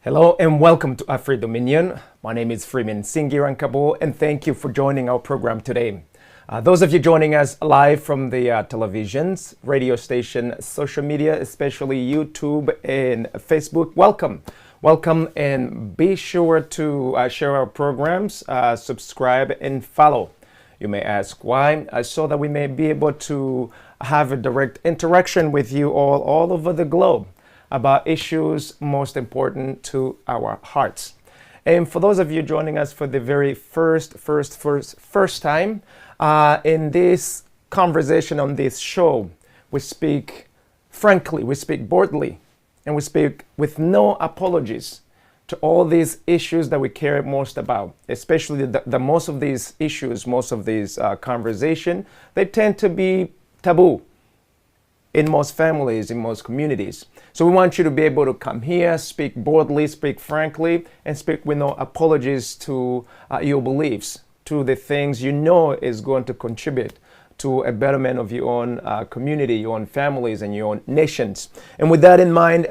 Hello and welcome to Afri Dominion. My name is Freeman Singirankabo and thank you for joining our program today. Those of you joining us live from the televisions, radio station, social media, especially YouTube and Facebook, welcome. Welcome and be sure to share our programs, subscribe and follow. You may ask why, so that we may be able to have a direct interaction with you all over the globe about issues most important to our hearts. And for those of you joining us for the very first time in this conversation on this show, we speak frankly, we speak boldly, and we speak with no apologies to all these issues that we care most about, especially the most of these issues, most of these conversation, they tend to be taboo in most families, in most communities. So we want you to be able to come here, speak boldly, speak frankly, and speak with no apologies to your beliefs, to the things you know is going to contribute to a betterment of your own community, your own families, and your own nations. And with that in mind,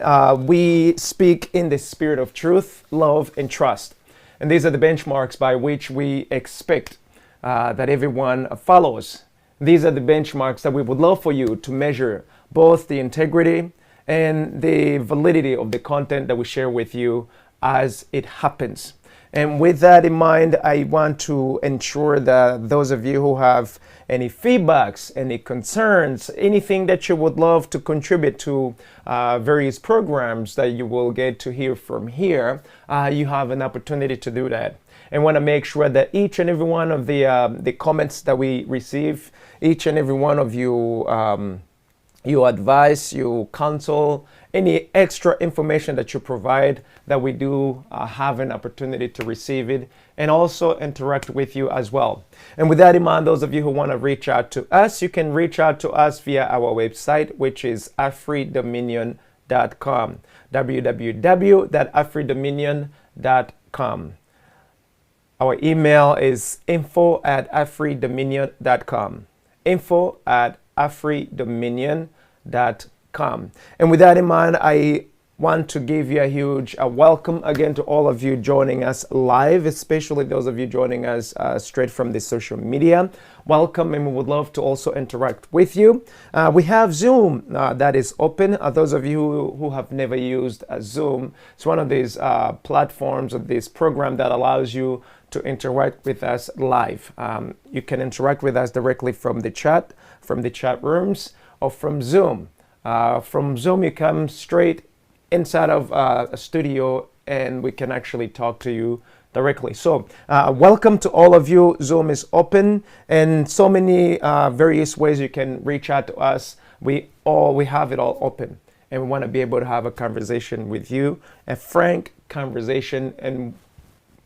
we speak in the spirit of truth, love, and trust. And these are the benchmarks by which we expect that everyone follows. These are the benchmarks that we would love for you to measure both the integrity and the validity of the content that we share with you as it happens. And with that in mind, I want to ensure that those of you who have any feedbacks, any concerns, anything that you would love to contribute to various programs that you will get to hear from here, you have an opportunity to do that. And want to make sure that each and every one of the comments that we receive, each and every one of you, your advice, your counsel, any extra information that you provide, that we do have an opportunity to receive it and also interact with you as well. And with that in mind, those of you who want to reach out to us, you can reach out to us via our website, which is afridominion.com, www.afridominion.com. Our email is info@afridominion.com. info@afridominion.com. And with that in mind, I want to give you a huge welcome again to all of you joining us live, especially those of you joining us straight from the social media. Welcome, and we would love to also interact with you. We have Zoom that is open. Those of you who have never used Zoom, it's one of these platforms of this program that allows you to interact with us live. You can interact with us directly from the chat rooms, or from Zoom. From Zoom, you come straight inside of a studio and we can actually talk to you directly. So welcome to all of you. Zoom is open and so many various ways you can reach out to us. We have it all open, and we want to be able to have a conversation with you, a frank conversation, and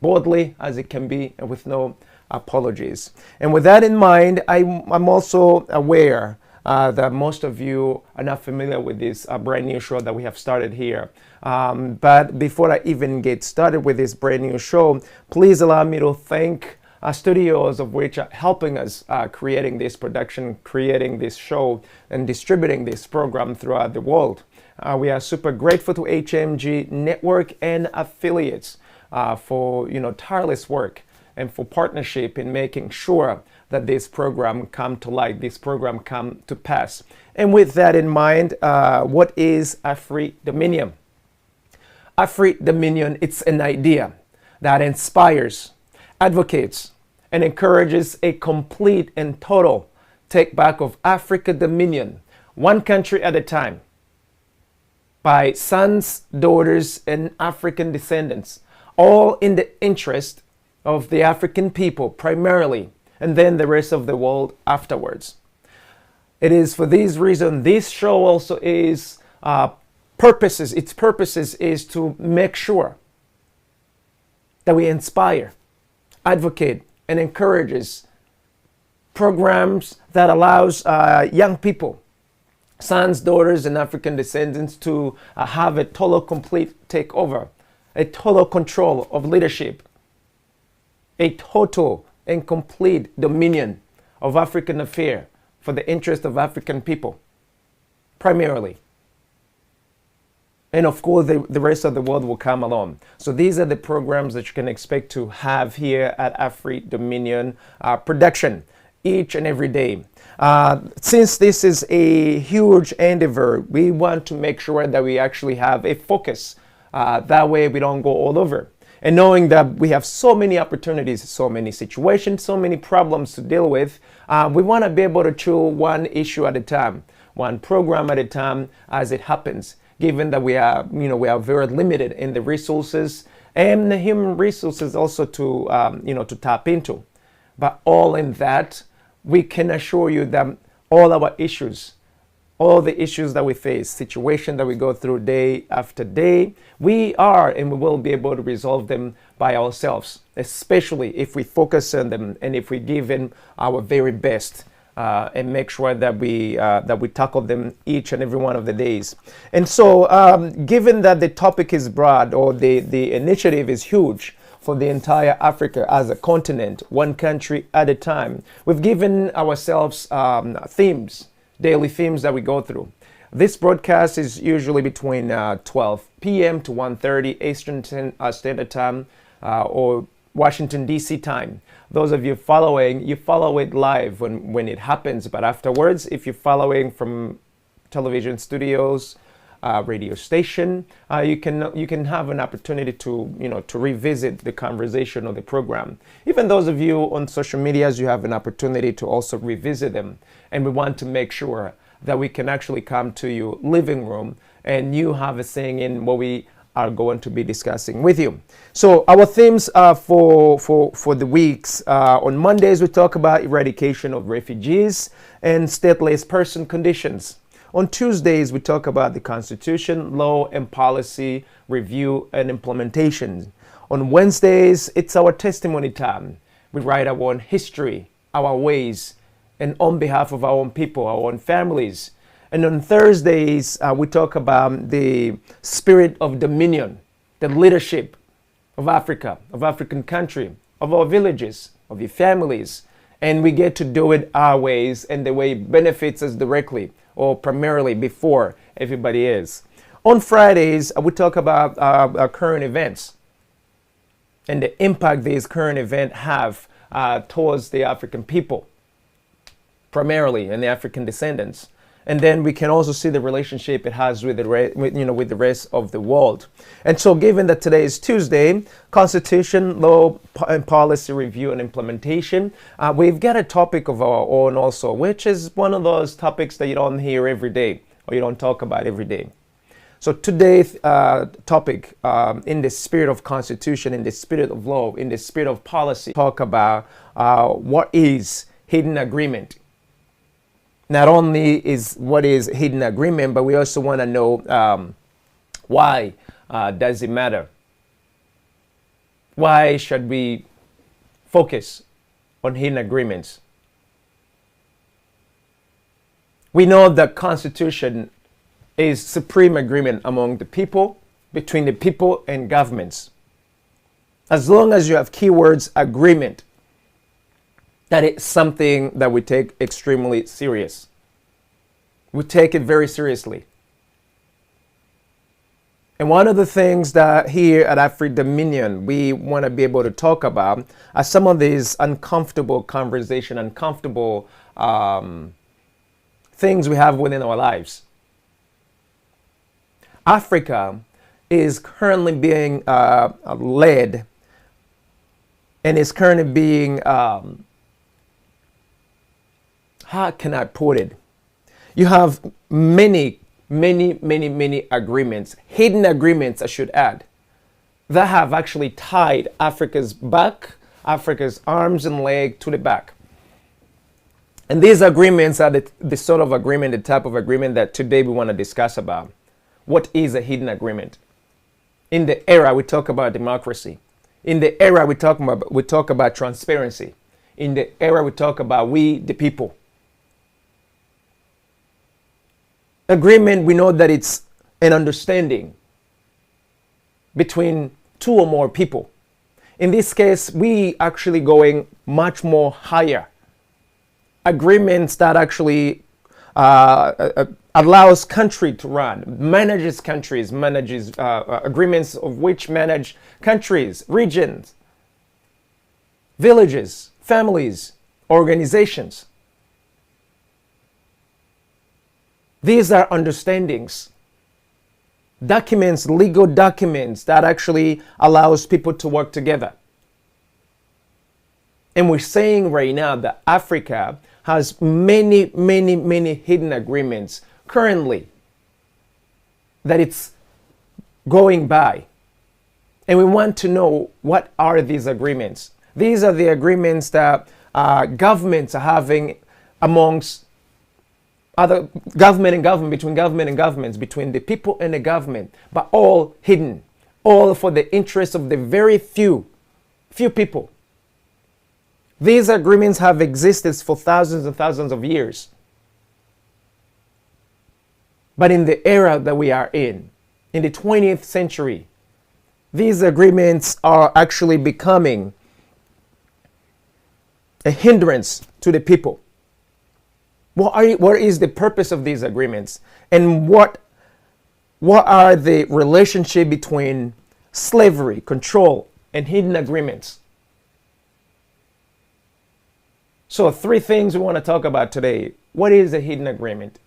boldly as it can be, and with no apologies. And with that in mind, I'm also aware that most of you are not familiar with this brand new show that we have started here. But before I even get started with this brand new show, please allow me to thank studios of which are helping us creating this production, creating this show, and distributing this program throughout the world. We are super grateful to HMG Network and affiliates for tireless work and for partnership in making sure that this program come to light, this program come to pass. And with that in mind, what is Afri Dominion? Afri Dominion, it's an idea that inspires, advocates, and encourages a complete and total take back of Africa Dominion, one country at a time, by sons, daughters, and African descendants, all in the interest of the African people primarily, and then the rest of the world afterwards. It is for these reasons this show also is its purposes is to make sure that we inspire, advocate, and encourages programs that allows young people, sons, daughters, and African descendants to have a total complete takeover, a total control of leadership, a total and complete dominion of African affairs for the interest of African people, primarily. And of course, the rest of the world will come along. So these are the programs that you can expect to have here at Afri Dominion production each and every day. Since this is a huge endeavor, we want to make sure that we actually have a focus. That way we don't go all over. And knowing that we have so many opportunities, so many situations, so many problems to deal with, we want to be able to chew one issue at a time, one program at a time as it happens. Given that we are very limited in the resources and the human resources also to to tap into. But all in that, we can assure you that all our issues, all the issues that we face, situation that we go through day after day, we are and we will be able to resolve them by ourselves, especially if we focus on them and if we give in our very best. And make sure that we tackle them each and every one of the days. And so, given that the topic is broad, or the initiative is huge for the entire Africa as a continent, one country at a time, we've given ourselves themes, daily themes that we go through. This broadcast is usually between 12 p.m. to 1:30 Eastern Standard Time, or Washington, D.C. time. Those of you following, you follow it live when it happens, but afterwards, if you're following from television studios, radio station, you can have an opportunity to revisit the conversation or the program. Even those of you on social medias, you have an opportunity to also revisit them. And we want to make sure that we can actually come to your living room and you have a saying in what we are going to be discussing with you. So our themes for the weeks, on Mondays we talk about eradication of refugees and stateless person conditions. On Tuesdays we talk about the Constitution, law and policy review and implementation. On Wednesdays it's our testimony time. We write our own history, our ways, and on behalf of our own people, our own families. And on Thursdays, we talk about the spirit of dominion, the leadership of Africa, of African country, of our villages, of your families. And we get to do it our ways and the way it benefits us directly or primarily before everybody is. On Fridays, we talk about our current events and the impact these current events have towards the African people, primarily, and the African descendants. And then we can also see the relationship it has with the rest of the world. And so, given that today is Tuesday, Constitution, law and policy review and implementation, we've got a topic of our own also, which is one of those topics that you don't hear every day or you don't talk about every day. So today's topic, in the spirit of Constitution, in the spirit of law, in the spirit of policy, talk about what is hidden agreement. Not only is what is hidden agreement, but we also want to know why does it matter? Why should we focus on hidden agreements? We know that Constitution is supreme agreement among the people, between the people and governments. As long as you have keywords agreement, that is something that we take extremely serious. We take it very seriously. And one of the things that here at Afri Dominion we want to be able to talk about are some of these uncomfortable conversation, uncomfortable things we have within our lives. Africa is currently being led and is currently being how can I put it? You have many agreements, hidden agreements, I should add, that have actually tied Africa's back, Africa's arms and leg to the back. And these agreements are the sort of agreement, the type of agreement that today we want to discuss about. What is a hidden agreement? In the era we talk about democracy. In the era we talk about transparency. In the era we talk about we the people. Agreement, we know that it's an understanding between two or more people. In this case, we actually going much more higher. Agreements that actually allows country to run, manages countries, manages agreements of which manage countries, regions, villages, families, organizations. These are understandings, documents, legal documents that actually allows people to work together. And we're saying right now that Africa has many, many, many hidden agreements currently that it's going by. And we want to know, what are these agreements? These are the agreements that governments are having amongst other government and government, between government and governments, between the people and the government, but all hidden, all for the interest of the very few people. These agreements have existed for thousands and thousands of years. But in the era that we are in the 20th century, these agreements are actually becoming a hindrance to the people. What is the purpose of these agreements? And what are the relationship between slavery, control, and hidden agreements? So 3 things we want to talk about today. What is a hidden agreement?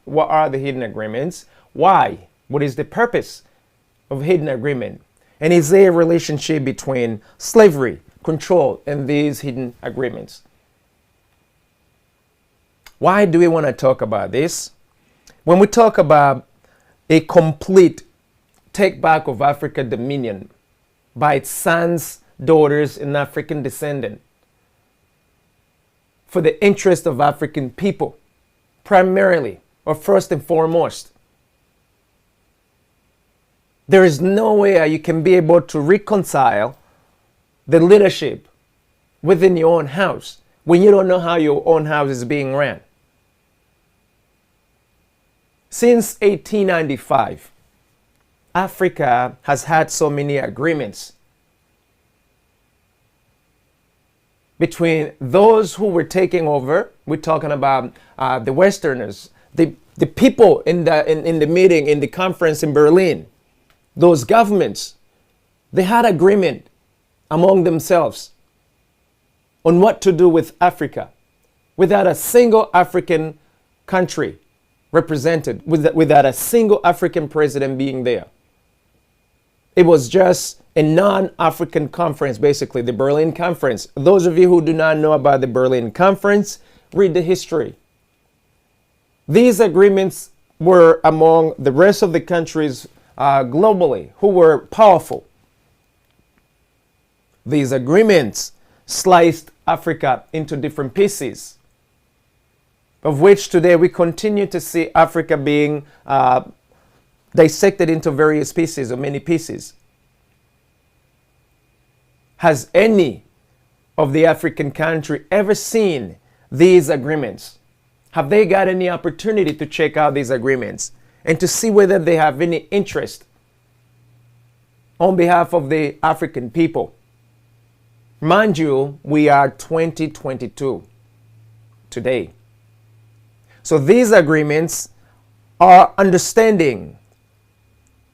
What are the hidden agreements? Why? What is the purpose of hidden agreement? And is there a relationship between slavery, control, and these hidden agreements? Why do we want to talk about this? When we talk about a complete take back of Africa dominion by its sons, daughters, and African descendants, for the interest of African people, primarily, or first and foremost, there is no way you can be able to reconcile the leadership within your own house when you don't know how your own house is being ran. Since 1895, Africa has had so many agreements between those who were taking over. We're talking about the Westerners, the people in the meeting, in the conference in Berlin. Those governments, they had agreement among themselves on what to do with Africa, without a single African country represented, without a single African president being there. It was just a non-African conference, basically, the Berlin Conference. Those of you who do not know about the Berlin Conference, read the history. These agreements were among the rest of the countries globally who were powerful. These agreements sliced Africa into different pieces, of which today we continue to see Africa being dissected into various pieces or many pieces. Has any of the African country ever seen these agreements? Have they got any opportunity to check out these agreements and to see whether they have any interest on behalf of the African people? Mind you, we are 2022 today. So these agreements are understanding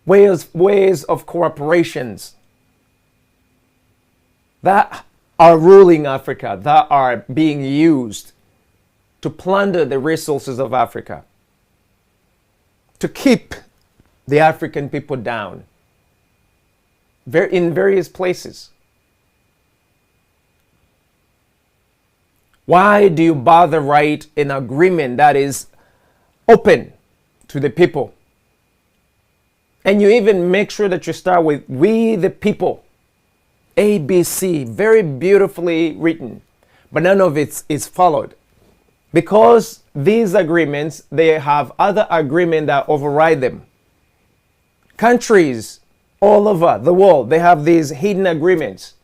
ways of cooperations that are ruling Africa, that are being used to plunder the resources of Africa, to keep the African people down in various places. Why do you bother write an agreement that is open to the people? And you even make sure that you start with "we the people," ABC, very beautifully written, but none of it is followed. Because these agreements, they have other agreements that override them. Countries all over the world, they have these hidden agreements.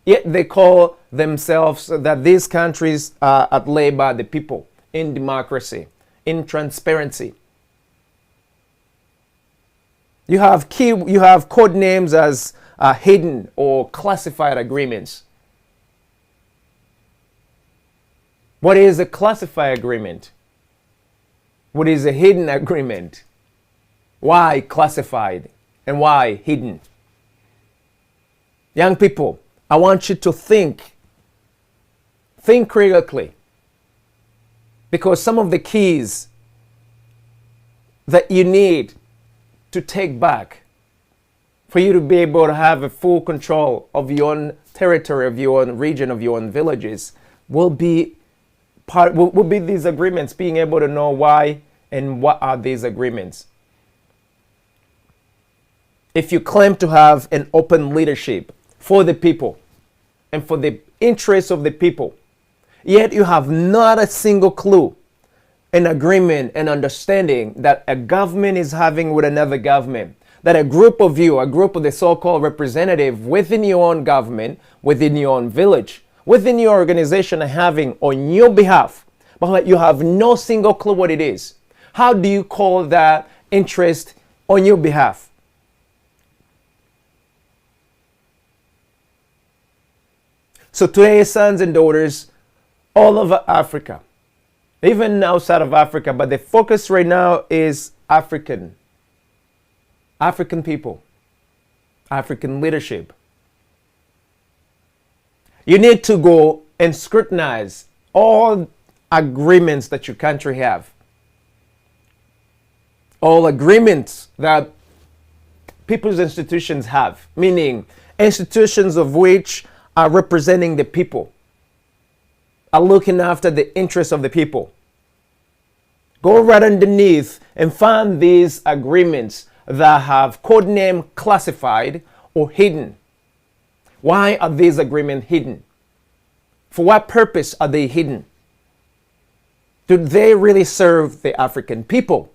Yet they call themselves that these countries are led by the people, in democracy, in transparency. You have code names as hidden or classified agreements. What is a classified agreement? what is a hidden agreement? Why classified and why hidden? Young people, I want you to think critically, because some of the keys that you need to take back for you to be able to have a full control of your own territory, of your own region, of your own villages, will be these agreements, being able to know why and what are these agreements. If you claim to have an open leadership for the people and for the interests of the people, yet you have not a single clue, an agreement, an understanding that a government is having with another government, that a group of you, a group of the so-called representative within your own government, within your own village, within your organization are having on your behalf, but you have no single clue what it is. How do you call that interest on your behalf? So today, sons and daughters all over Africa, even outside of Africa, but the focus right now is African people, African leadership. You need to go and scrutinize all agreements that your country have. All agreements that people's institutions have, meaning institutions of which are representing the people, are looking after the interests of the people. Go right underneath and find these agreements that have codename classified or hidden. Why are these agreements hidden? For what purpose are they hidden? Do they really serve the African people?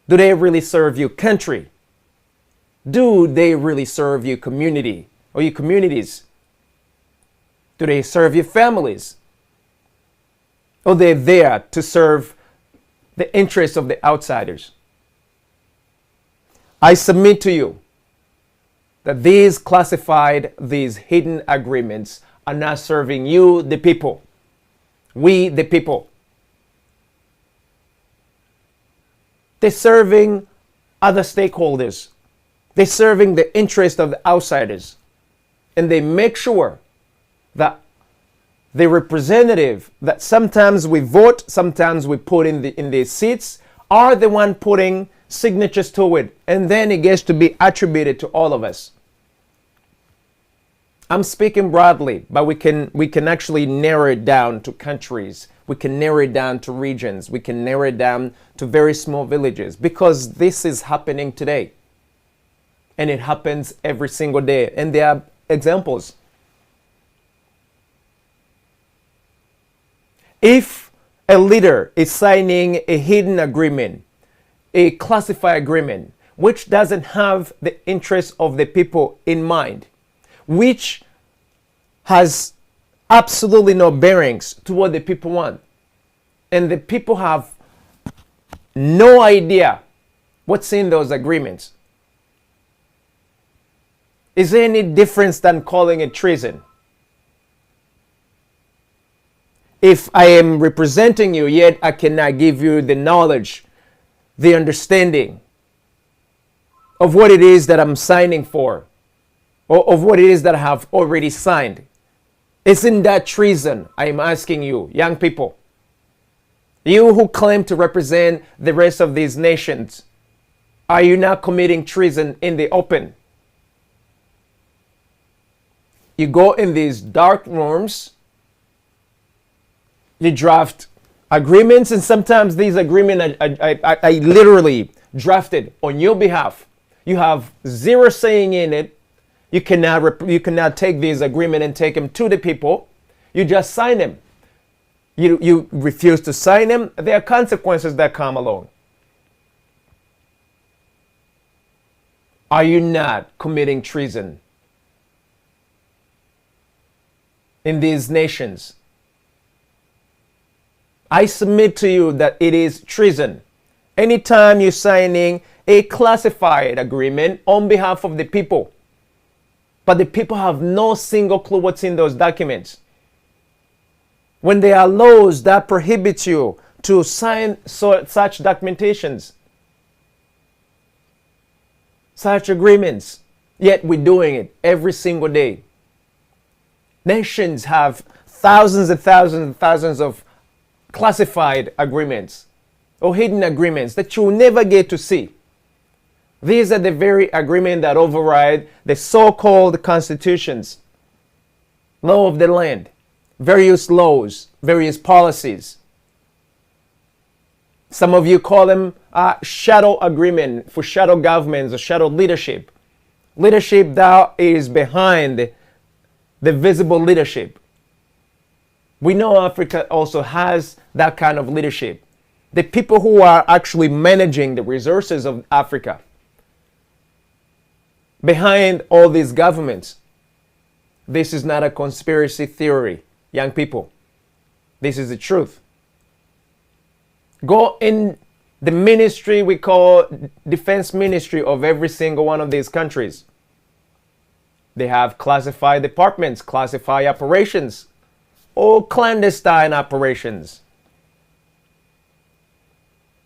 Do they really serve your country? Do they really serve your community or your communities? Do they serve your families? Or they're there to serve the interests of the outsiders? I submit to you that these classified, these hidden agreements are not serving you, the people. We, the people. They're serving other stakeholders. They're serving the interest of the outsiders. And they make sure that the representative that sometimes we vote, sometimes we put in the seats, are the one putting signatures to it. And then it gets to be attributed to all of us. I'm speaking broadly, but we can actually narrow it down to countries. We can narrow it down to regions. We can narrow it down to very small villages, because this is happening today. And it happens every single day. And there are examples. If a leader is signing a hidden agreement, a classified agreement, which doesn't have the interests of the people in mind, which has absolutely no bearings to what the people want, and the people have no idea what's in those agreements, is there any difference than calling it treason? If I am representing you, yet I cannot give you the knowledge, the understanding of what it is that I'm signing for, or of what it is that I have already signed, isn't that treason? I am asking you, young people. You who claim to represent the rest of these nations, are you not committing treason in the open? You go in these dark rooms, you draft agreements, and sometimes these agreements are literally drafted on your behalf. You have zero saying in it. You cannot take these agreements and take them to the people. You just sign them. You refuse to sign them. There are consequences that come along. Are you not committing treason in these nations? I submit to you that it is treason. Anytime you're signing a classified agreement on behalf of the people, but the people have no single clue what's in those documents. When there are laws that prohibit you to sign such documentations, such agreements. Yet we're doing it every single day. Nations have thousands and thousands and thousands of classified agreements or hidden agreements that you'll never get to see. These are the very agreements that override the so-called constitutions, law of the land, various laws, various policies. Some of you call them shadow agreement for shadow governments or shadow leadership. Leadership that is behind the visible leadership. We know Africa also has that kind of leadership. The people who are actually managing the resources of Africa. Behind all these governments. This is not a conspiracy theory, young people. This is the truth. Go in the ministry we call defense ministry of every single one of these countries. They have classified departments, classified operations, or clandestine operations.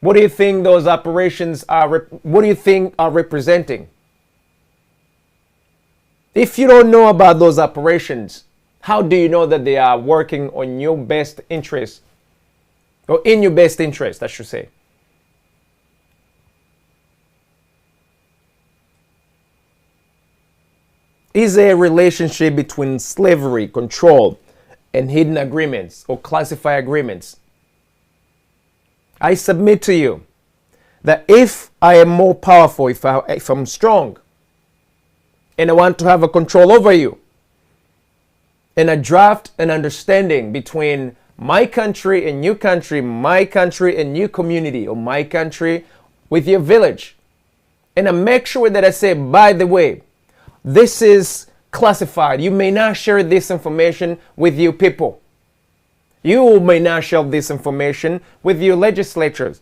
What do you think those operations are? What do you think are representing? If you don't know about those operations, how do you know that they are working on your best interest? Or in your best interest, I should say. Is there a relationship between slavery, control, and hidden agreements or classified agreements? I submit to you that if I am more powerful, if I'm strong, and I want to have a control over you, and I draft an understanding between my country and your country, my country and your community, or my country with your village, and I make sure that I say, by the way, this is classified. You may not share this information with your people. You may not share this information with your legislatures.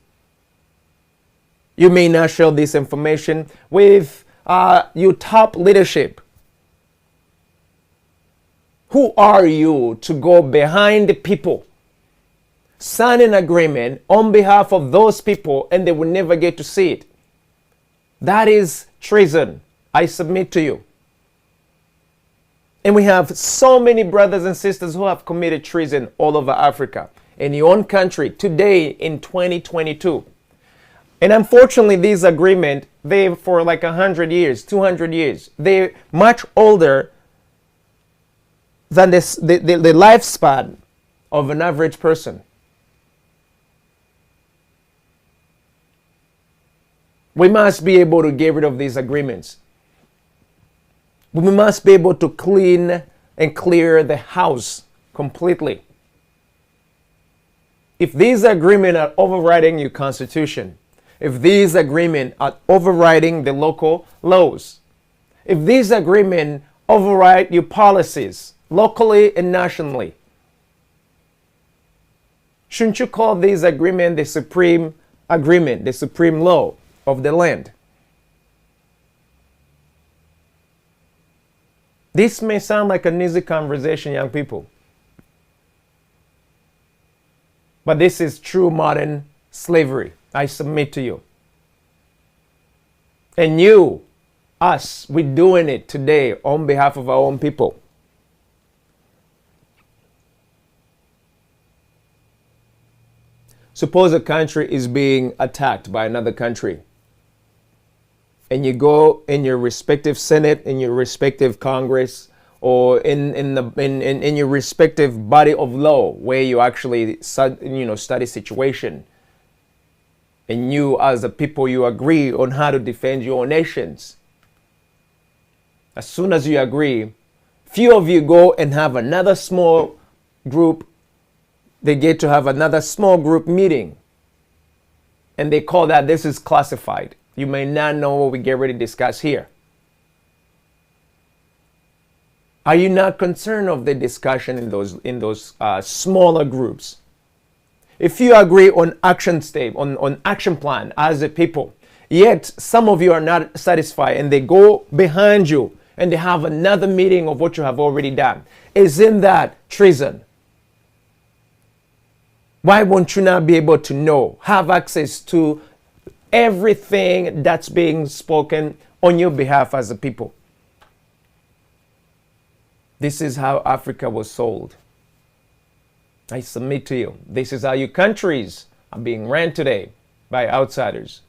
You may not share this information with your top leadership. Who are you to go behind the people, sign an agreement on behalf of those people, and they will never get to see it? That is treason. I submit to you. And we have so many brothers and sisters who have committed treason all over Africa, in your own country, today in 2022. And unfortunately, these agreements, they for like 100 years, 200 years, they're much older than the lifespan of an average person. We must be able to get rid of these agreements. We must be able to clean and clear the house completely. If these agreements are overriding your constitution, if these agreements are overriding the local laws, if these agreements override your policies locally and nationally, shouldn't you call this agreement the supreme agreement, the supreme law of the land? This may sound like an easy conversation, young people. But this is true modern slavery. I submit to you. And you, us, we're doing it today on behalf of our own people. Suppose a country is being attacked by another country. And you go in your respective Senate, in your respective Congress, or in your respective body of law where you actually study situation. And you as a people, you agree on how to defend your nations. As soon as you agree, few of you go and have another small group. They get to have another small group meeting. And they call that, this is classified. You may not know what we get ready to discuss here. Are you not concerned of the discussion in those smaller groups? If you agree on action step, on action plan as a people, yet some of you are not satisfied and they go behind you and they have another meeting of what you have already done, isn't that treason? Why won't you not be able to know, have access to everything that's being spoken on your behalf as a people? This is how Africa was sold. I submit to you, this is how your countries are being ran today by outsiders.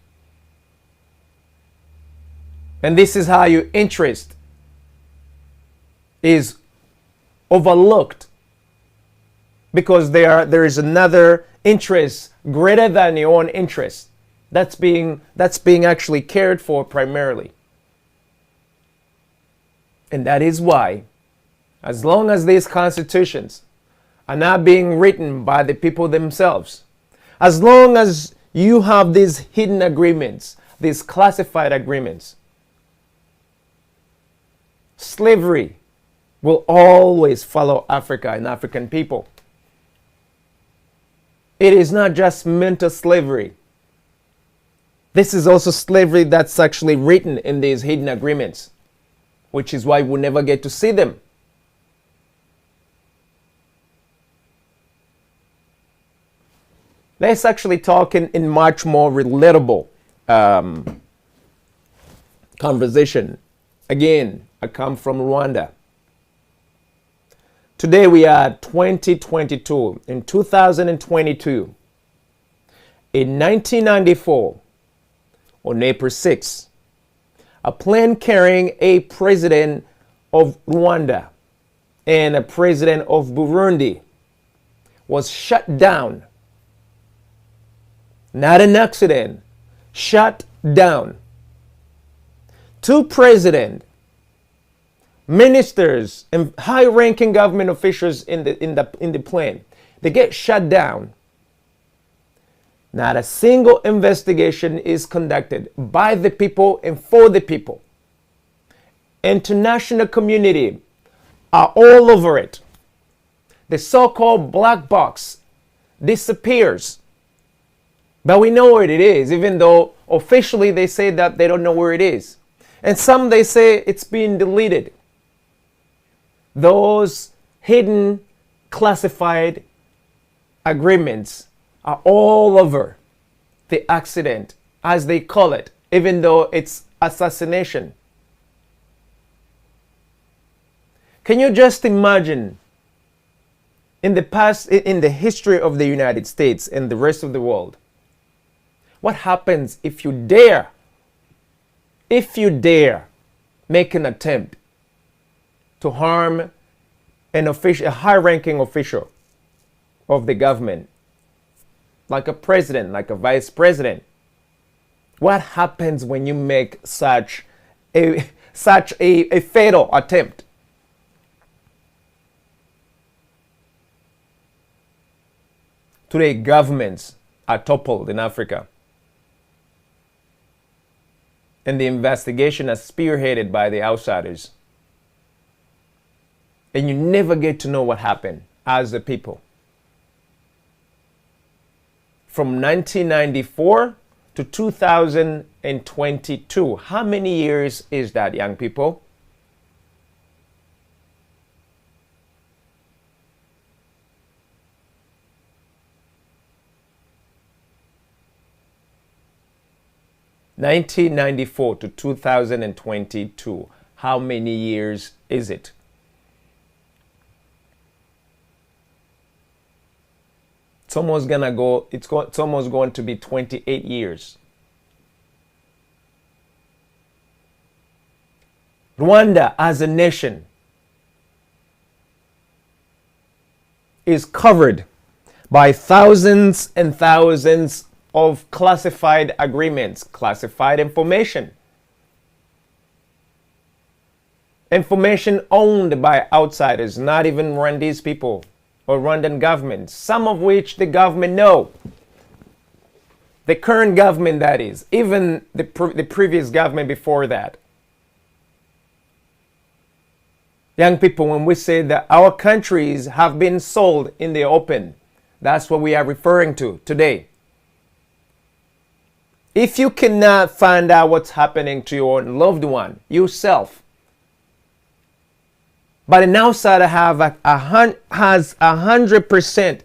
And this is how your interest is overlooked, because there is another interest greater than your own interest that's being actually cared for primarily. And that is why, as long as these constitutions are not being written by the people themselves, as long as you have these hidden agreements, these classified agreements, slavery will always follow Africa and African people. It is not just mental slavery. This is also slavery that's actually written in these hidden agreements, which is why we'll never get to see them. Let's actually talk in much more relatable conversation. Again, I come from Rwanda. Today we are 2022. In 2022, in 1994, on April 6, a plane carrying a president of Rwanda and a president of Burundi was shut down. Not an accident, shut down. Two presidents, ministers, and high-ranking government officials in the plane, they get shut down. Not a single investigation is conducted by the people and for the people. International community are all over it. The so-called black box disappears. But we know where it is, even though officially they say that they don't know where it is. And some they say it's being deleted. Those hidden, classified agreements are all over the accident, as they call it, even though it's assassination. Can you just imagine, in the past, in the history of the United States and the rest of the world, what happens if you dare make an attempt to harm an official, a high-ranking official of the government, like a president, like a vice president? What happens when you make such a fatal attempt? Today, governments are toppled in Africa. And the investigation is spearheaded by the outsiders. And you never get to know what happened as a people. From 1994 to 2022. How many years is that, young people? (1994 to 2022). How many years is it? It's almost going to be 28 years. Rwanda as a nation is covered by thousands and thousands of classified agreements, classified information. Information owned by outsiders, not even Rwandese people or Rwandan government, some of which the government know. The current government, that is, even the previous government before that. Young people, when we say that our countries have been sold in the open, that's what we are referring to today. If you cannot find out what's happening to your loved one, yourself, but an outsider has 100%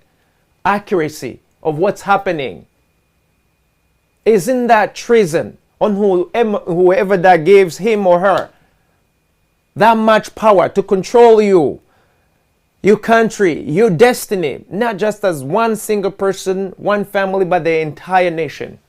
accuracy of what's happening. Isn't that treason on whoever that gives him or her that much power to control you, your country, your destiny, not just as one single person, one family, but the entire nation?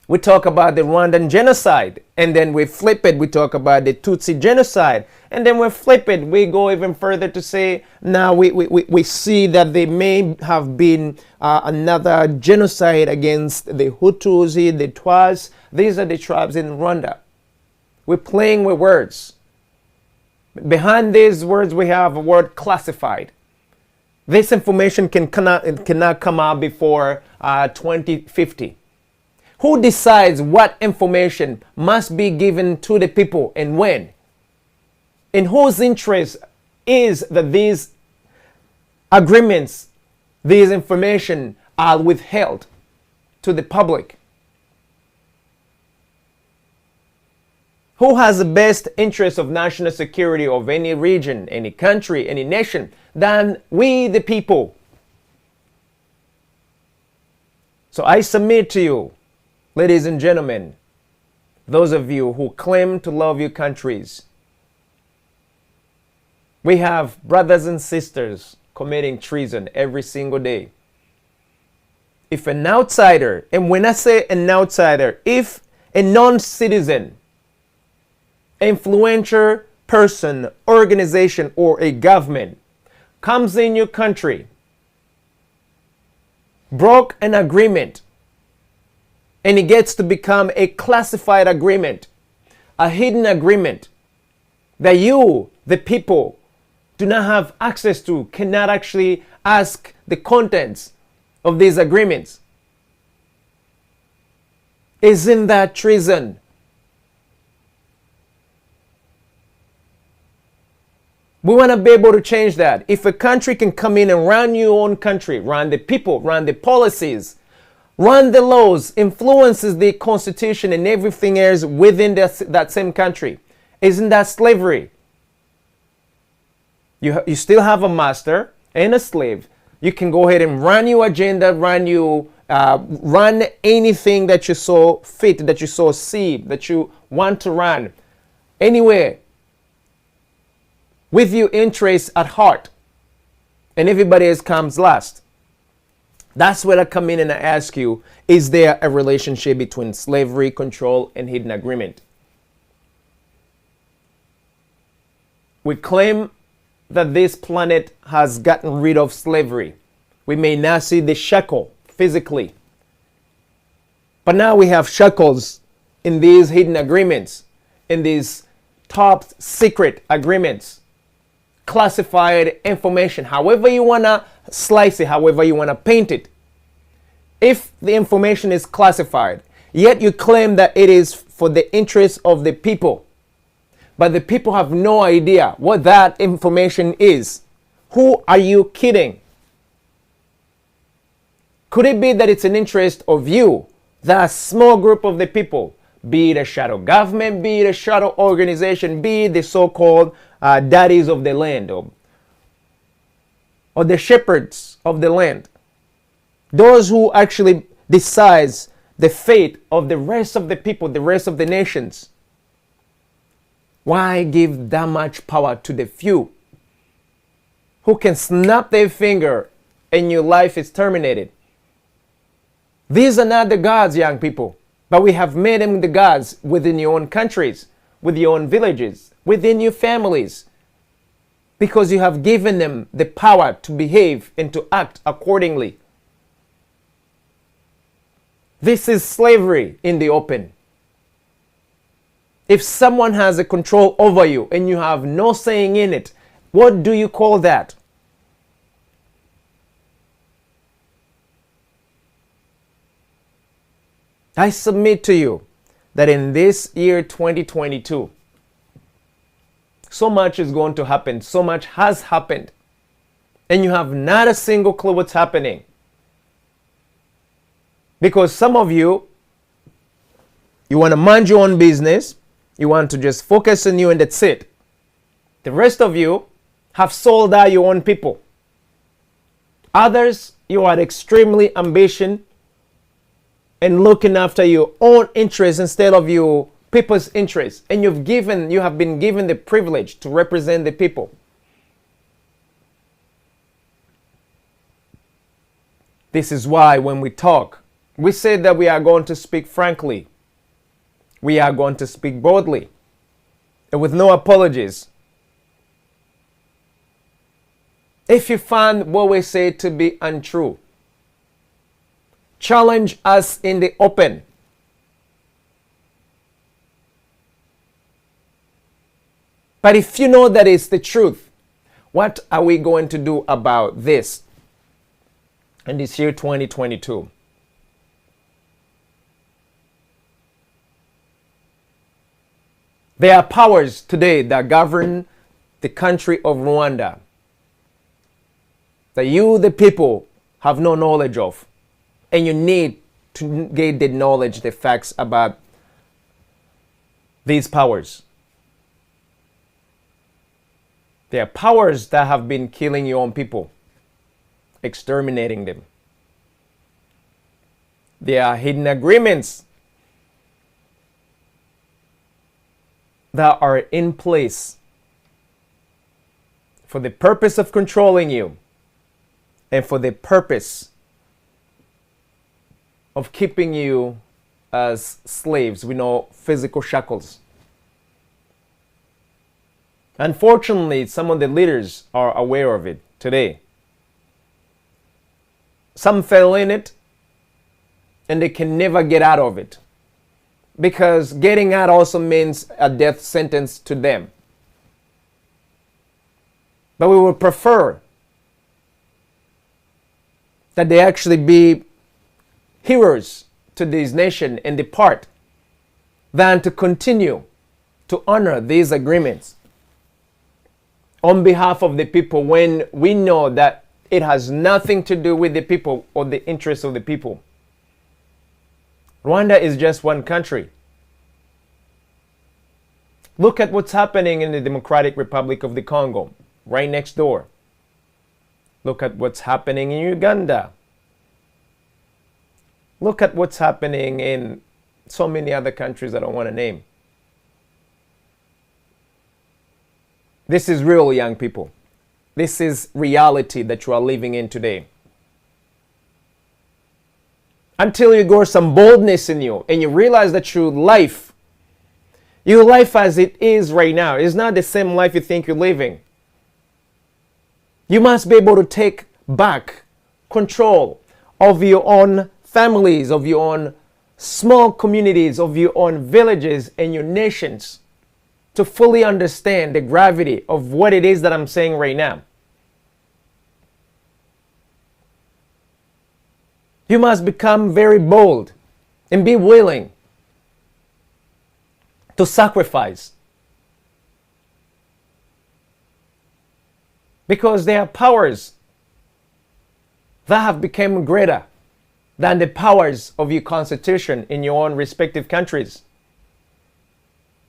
We talk about the Rwandan genocide, and then we flip it, we talk about the Tutsi genocide, and then we flip it, we go even further to say, now we see that there may have been another genocide against the Hutus, the Twas. These are the tribes in Rwanda. We're playing with words. Behind these words, we have a word classified. This information cannot come out before 2050. Who decides what information must be given to the people and when? In whose interest is that these agreements, these information are withheld to the public? Who has the best interest of national security of any region, any country, any nation than we the people? So I submit to you, ladies and gentlemen, those of you who claim to love your countries, we have brothers and sisters committing treason every single day. If an outsider, and when I say an outsider, if a non-citizen, influential person, organization, or a government comes in your country, broke an agreement, and it gets to become a classified agreement, a hidden agreement that you, the people, do not have access to, cannot actually ask the contents of these agreements. Isn't that treason? We want to be able to change that. If a country can come in and run your own country, run the people, run the policies, run the laws, influences the constitution and everything else within that same country, isn't that slavery? You still have a master and a slave. You can go ahead and run your agenda, run anything that you saw fit, that you saw see, that you want to run anywhere with your interests at heart, and everybody else comes last. That's where I come in and I ask you, is there a relationship between slavery, control, and hidden agreement? We claim that this planet has gotten rid of slavery. We may not see the shackle physically, but now we have shackles in these hidden agreements, in these top secret agreements, classified information, however you want to slice it, however you want to paint it. If the information is classified, yet you claim that it is for the interest of the people, but the people have no idea what that information is, who are you kidding? Could it be that it's an interest of you, that small group of the people, be it a shadow government, be it a shadow organization, be it the so-called daddies of the land, or the shepherds of the land, those who actually decides the fate of the rest of the people, the rest of the nations? Why give that much power to the few who can snap their finger and your life is terminated? These are not the gods, young people, but we have made them the gods within your own countries, with your own villages, within your families, because you have given them the power to behave and to act accordingly. This is slavery in the open. If someone has a control over you and you have no saying in it, what do you call that? I submit to you that in this year 2022, so much is going to happen, so much has happened, and you have not a single clue what's happening. Because some of you want to mind your own business, you want to just focus on you and that's it. The rest of you have sold out your own people. Others, you are extremely ambitious and looking after your own interests instead of your people's interests. And you have been given the privilege to represent the people. This is why when we talk, we say that we are going to speak frankly. We are going to speak boldly and with no apologies. If you find what we say to be untrue, challenge us in the open. But if you know that it's the truth, what are we going to do about this in this year 2022? There are powers today that govern the country of Rwanda that you, the people, have no knowledge of. And you need to get the knowledge, the facts about these powers. There are powers that have been killing your own people, exterminating them. There are hidden agreements that are in place for the purpose of controlling you and for the purpose of keeping you as slaves with no physical shackles. Unfortunately, some of the leaders are aware of it today. Some fell in it and they can never get out of it, because getting out also means a death sentence to them. But we would prefer that they actually be heroes to this nation and depart than to continue to honor these agreements on behalf of the people when we know that it has nothing to do with the people or the interests of the people. Rwanda is just one country. Look at what's happening in the Democratic Republic of the Congo, right next door. Look at what's happening in Uganda. Look at what's happening in so many other countries I don't want to name. This is real, young people. This is reality that you are living in today. Until you grow some boldness in you and you realize that your life as it is right now is not the same life you think you're living. You must be able to take back control of your own families, of your own small communities, of your own villages and your nations, to fully understand the gravity of what it is that I'm saying right now. You must become very bold and be willing to sacrifice. Because there are powers that have become greater than the powers of your constitution in your own respective countries.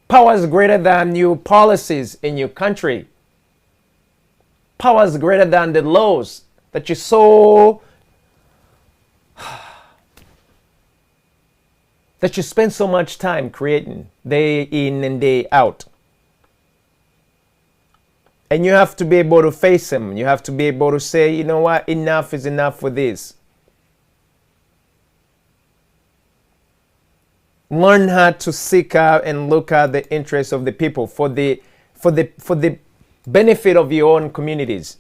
Powers greater than your policies in your country. Powers greater than the laws that you that you spend so much time creating day in and day out. And you have to be able to face them. You have to be able to say, you know what, enough is enough for this. Learn how to seek out and look at the interests of the people for the benefit of your own communities.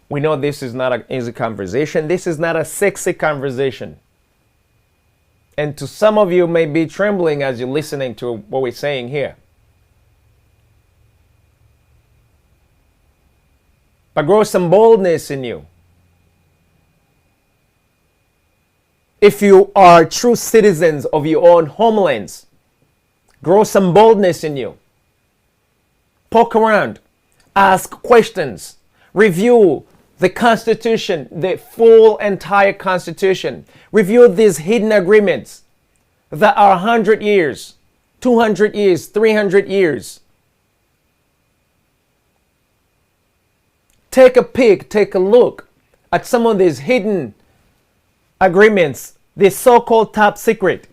We know this is not an easy conversation. This is not a sexy conversation. And to some of you may be trembling as you're listening to what we're saying here. But grow some boldness in you. If you are true citizens of your own homelands, grow some boldness in you. Poke around, ask questions, review the Constitution, the full entire Constitution. Review these hidden agreements that are 100 years, 200 years, 300 years. Take a peek, take a look at some of these hidden agreements, the so-called top secret.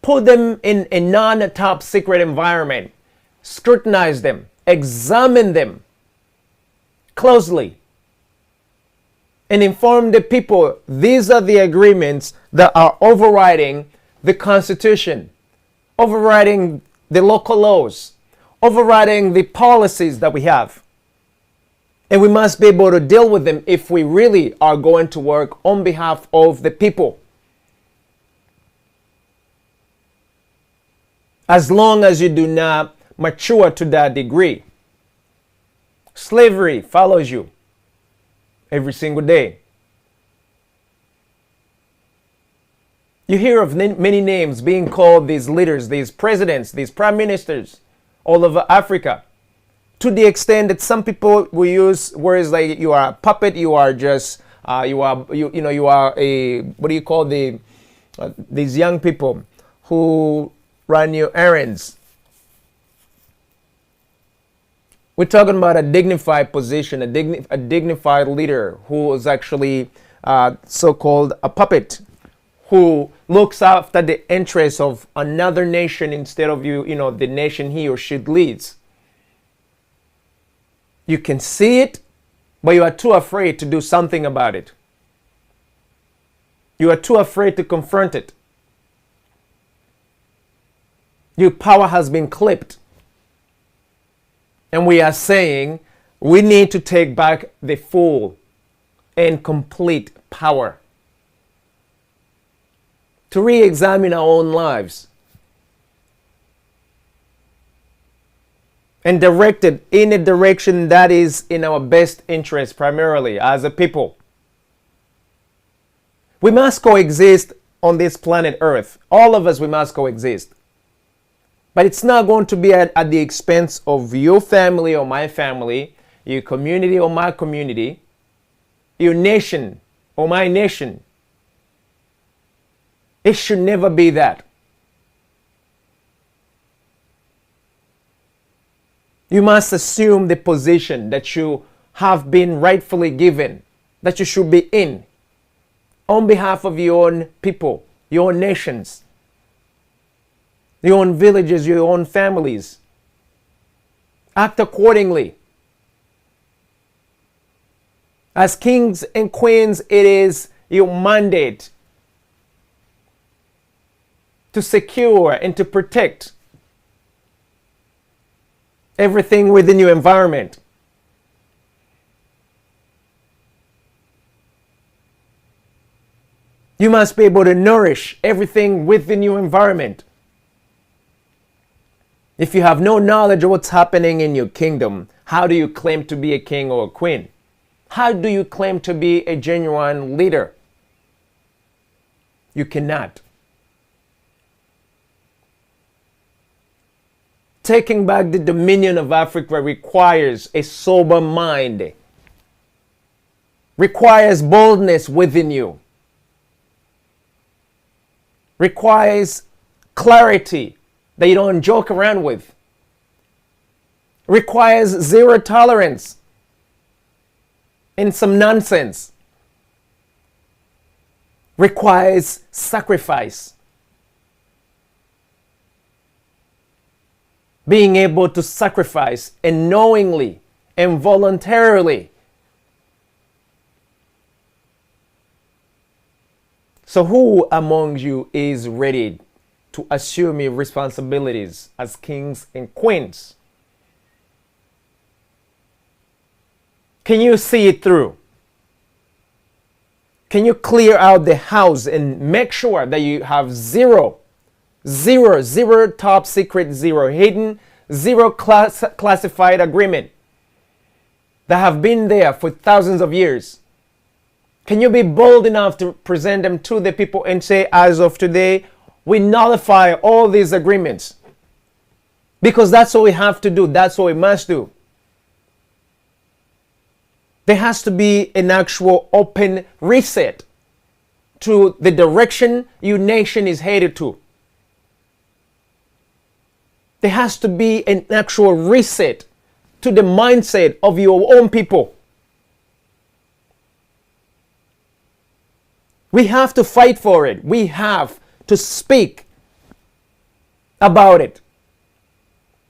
Put them in a non-top secret environment. Scrutinize them. Examine them closely. And inform the people these are the agreements that are overriding the Constitution, overriding the local laws, overriding the policies that we have. And we must be able to deal with them if we really are going to work on behalf of the people. As long as you do not mature to that degree, slavery follows you every single day. You hear of many names being called these leaders, these presidents, these prime ministers all over Africa. To the extent that some people will use words like you are a puppet, you are just you are a, what do you call these young people who run your errands. We're talking about a dignified position, a dignified leader who is actually so-called a puppet, who looks after the interests of another nation instead of the nation he or she leads. You can see it, but you are too afraid to do something about it. You are too afraid to confront it. Your power has been clipped. And we are saying we need to take back the full and complete power. To re-examine our own lives. And direct it in a direction that is in our best interest primarily as a people. We must coexist on this planet Earth. All of us, we must coexist. But it's not going to be at the expense of your family or my family, your community or my community, your nation or my nation. It should never be that. You must assume the position that you have been rightfully given, that you should be in, on behalf of your own people, your own nations, your own villages, your own families. Act accordingly. As kings and queens, it is your mandate to secure and to protect everything within your environment. You must be able to nourish everything within your environment. If you have no knowledge of what's happening in your kingdom, how do you claim to be a king or a queen? How do you claim to be a genuine leader? You cannot. Taking back the dominion of Africa requires a sober mind, requires boldness within you, requires clarity that you don't joke around with, requires zero tolerance in some nonsense, requires sacrifice. Being able to sacrifice and knowingly and voluntarily. So who among you is ready to assume your responsibilities as kings and queens? Can you see it through? Can you clear out the house and make sure that you have zero top secret, zero hidden, zero classified agreement that have been there for thousands of years? Can you be bold enough to present them to the people and say, as of today, we nullify all these agreements? Because that's what we have to do. That's what we must do. There has to be an actual open reset to the direction your nation is headed to. There has to be an actual reset to the mindset of your own people. We have to fight for it. We have to speak about it.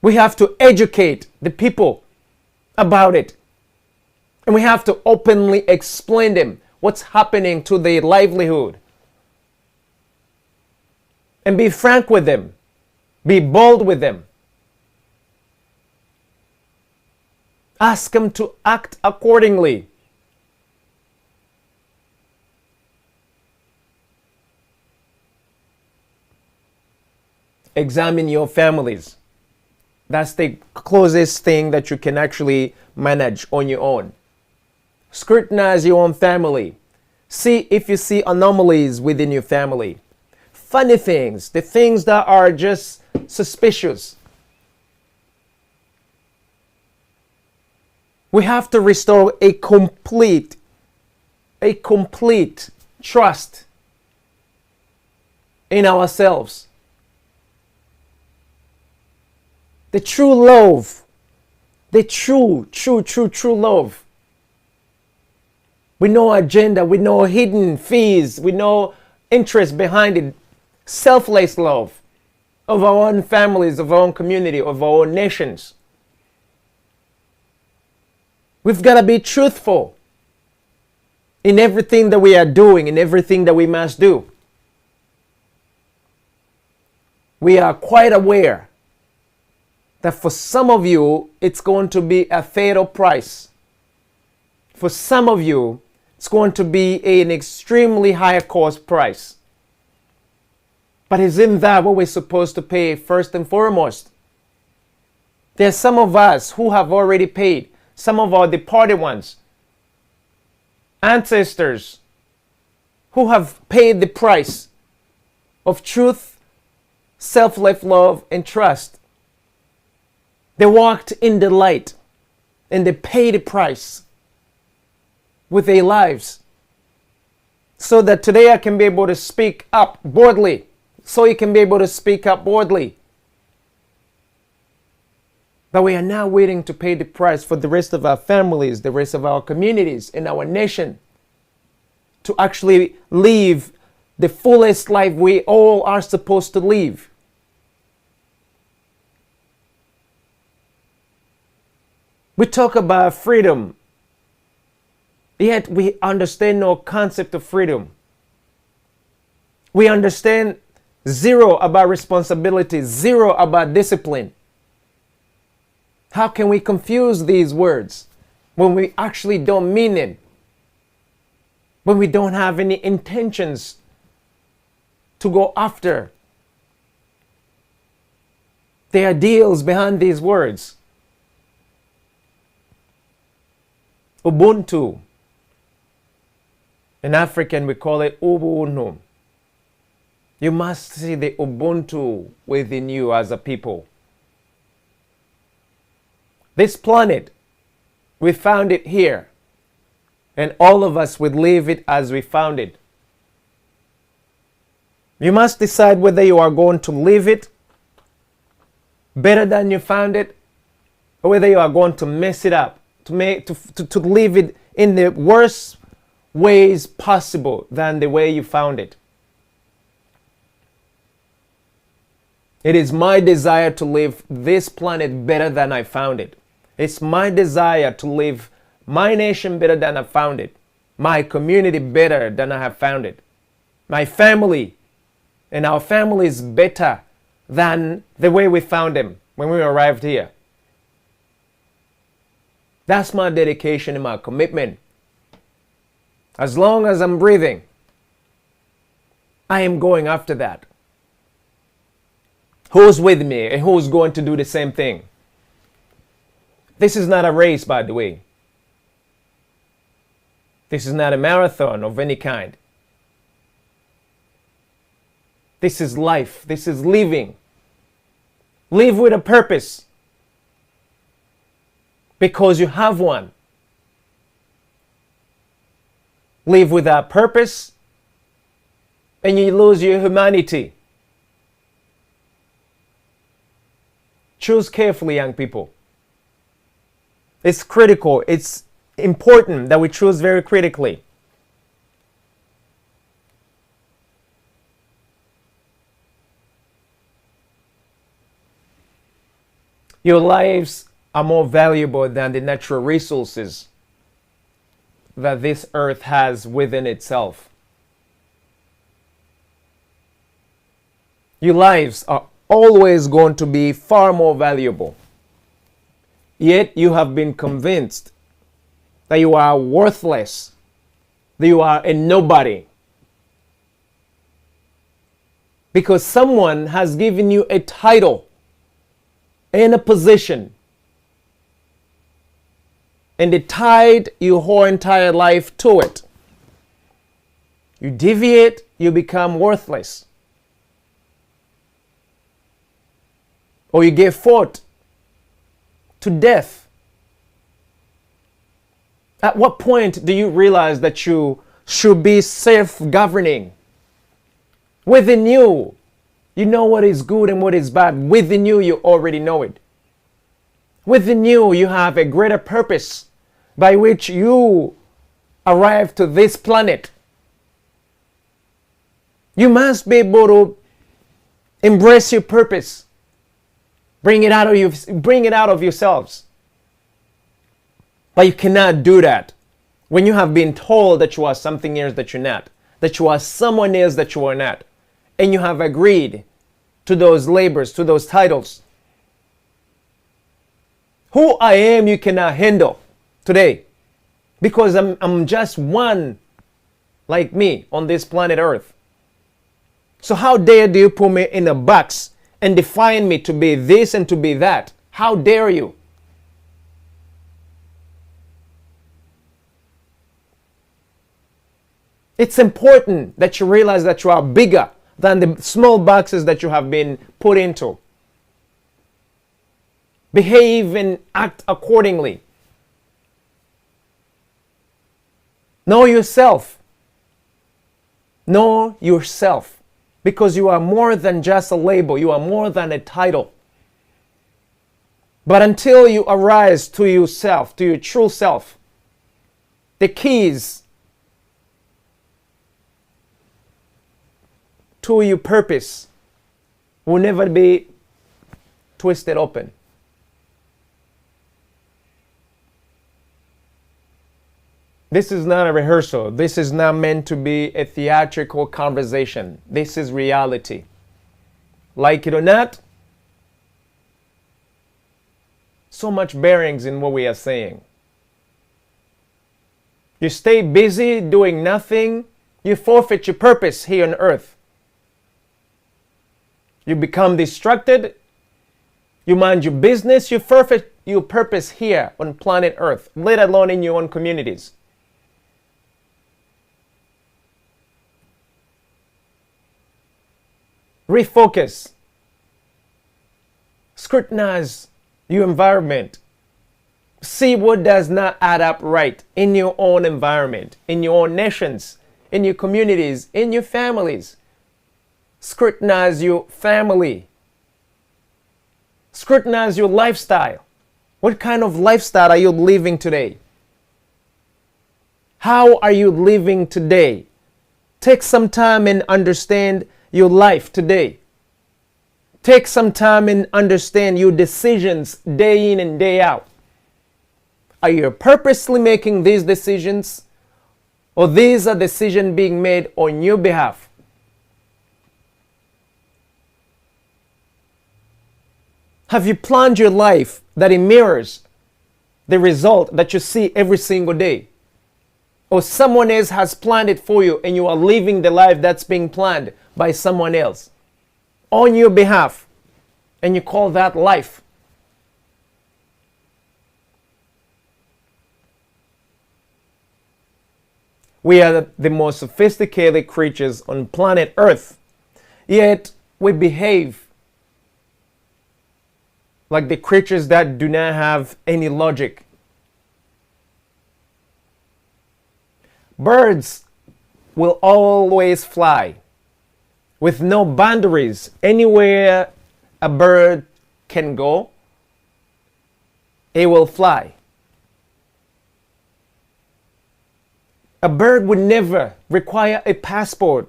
We have to educate the people about it. And we have to openly explain them what's happening to their livelihood. And be frank with them. Be bold with them. Ask them to act accordingly. Examine your families. That's the closest thing that you can actually manage on your own. Scrutinize your own family. See if you see anomalies within your family. Funny things, the things that are just suspicious. We have to restore a complete trust in ourselves. The true love, the true love. We know agenda, we know hidden fees, we know interest behind it. Selfless love of our own families, of our own community, of our own nations. We've got to be truthful in everything that we are doing, in everything that we must do. We are quite aware that for some of you, it's going to be a fatal price. For some of you, it's going to be an extremely high cost price. But isn't that what we're supposed to pay first and foremost? There's some of us who have already paid, some of our departed ones, ancestors who have paid the price of truth, self-love, love, and trust. They walked in the light and they paid the price with their lives so that today I can be able to speak up boldly. So you can be able to speak up boldly. But we are now waiting to pay the price for the rest of our families, the rest of our communities, and our nation to actually live the fullest life we all are supposed to live. We talk about freedom, yet we understand no concept of freedom. We understand zero about responsibility, zero about discipline. How can we confuse these words when we actually don't mean it? When we don't have any intentions to go after the ideals behind these words. Ubuntu. In African, we call it Ubuntu. You must see the Ubuntu within you as a people. This planet, we found it here. And all of us would leave it as we found it. You must decide whether you are going to leave it better than you found it, or whether you are going to mess it up, to leave it in the worst ways possible than the way you found it. It is my desire to leave this planet better than I found it. It's my desire to leave my nation better than I found it. My community better than I have found it. My family and our families better than the way we found them when we arrived here. That's my dedication and my commitment. As long as I'm breathing, I am going after that. Who's with me and who's going to do the same thing? This is not a race, by the way. This is not a marathon of any kind. This is life. This is living. Live with a purpose. Because you have one. Live without purpose and you lose your humanity. Choose carefully, young people. It's critical. It's important that we choose very critically. Your lives are more valuable than the natural resources that this earth has within itself. Your lives are always going to be far more valuable. Yet you have been convinced that you are worthless, that you are a nobody, because someone has given you a title and a position, and they tied your whole entire life to it. You deviate, you become worthless. Or you get fought to death. At what point do you realize that you should be self-governing? Within you, you know what is good and what is bad. Within you, you already know it. Within you, you have a greater purpose by which you arrive to this planet. You must be able to embrace your purpose. Bring it out of yourselves. But you cannot do that when you have been told that you are something else that you're not, that you are someone else that you are not, and you have agreed to those labors, to those titles. Who I am, you cannot handle today, because I'm just one like me on this planet Earth. So how dare do you put me in a box and define me to be this and to be that? How dare you? It's important that you realize that you are bigger than the small boxes that you have been put into. Behave and act accordingly. Know yourself. Know yourself. Because you are more than just a label. You are more than a title. But until you arise to yourself, to your true self, the keys to your purpose will never be twisted open. This is not a rehearsal. This is not meant to be a theatrical conversation. This is reality. Like it or not, so much bearings in what we are saying. You stay busy doing nothing, you forfeit your purpose here on earth. You become distracted, you mind your business, you forfeit your purpose here on planet Earth, let alone in your own communities. Refocus. Scrutinize your environment. See what does not add up right in your own environment, in your own nations, in your communities, in your families. Scrutinize your family. Scrutinize your lifestyle. What kind of lifestyle are you living today? How are you living today? Take some time and understand your life today. Take some time and understand your decisions day in and day out. Are you purposely making these decisions, or these are decisions being made on your behalf? Have you planned your life that it mirrors the result that you see every single day? Or someone else has planned it for you and you are living the life that's being planned by someone else on your behalf, and you call that life? We are the most sophisticated creatures on planet Earth, yet we behave like the creatures that do not have any logic. Birds will always fly with no boundaries. Anywhere a bird can go, it will fly. A bird would never require a passport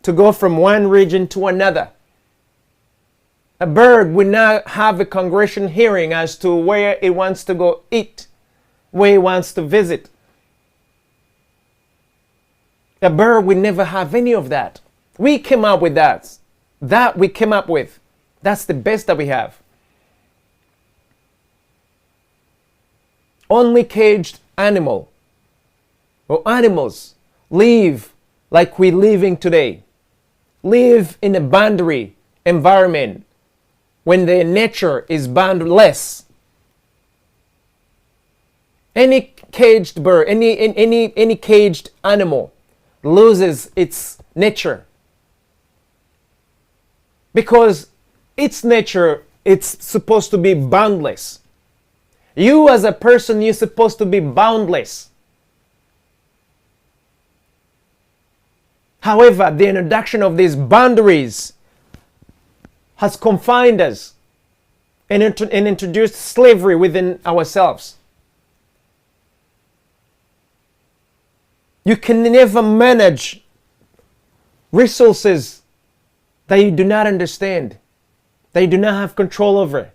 to go from one region to another. A bird will not have a congressional hearing as to where it wants to go eat, where it wants to visit. A bird will never have any of that. We came up with that. That we came up with. That's the best that we have. Only caged animal or animals live like we're living today. Live in a boundary environment when their nature is boundless. Any caged bird, any caged animal loses its nature. Because its nature, it's supposed to be boundless. You as a person, you're supposed to be boundless. However, the introduction of these boundaries has confined us and introduced slavery within ourselves. You can never manage resources that you do not understand, that you do not have control over,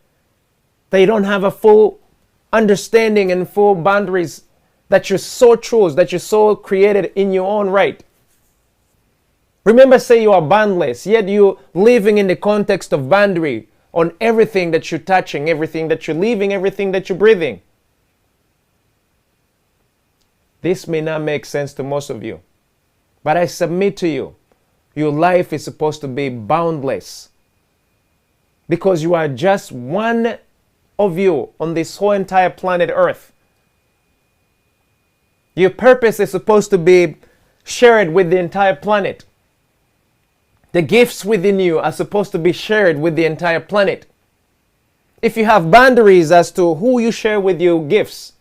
that you don't have a full understanding and full boundaries that you so chose, that you so created in your own right. Remember, say you are boundless, yet you're living in the context of boundary on everything that you're touching, everything that you're living, everything that you're breathing. This may not make sense to most of you, but I submit to you, your life is supposed to be boundless because you are just one of you on this whole entire planet Earth. Your purpose is supposed to be shared with the entire planet. The gifts within you are supposed to be shared with the entire planet. If you have boundaries as to who you share with your gifts,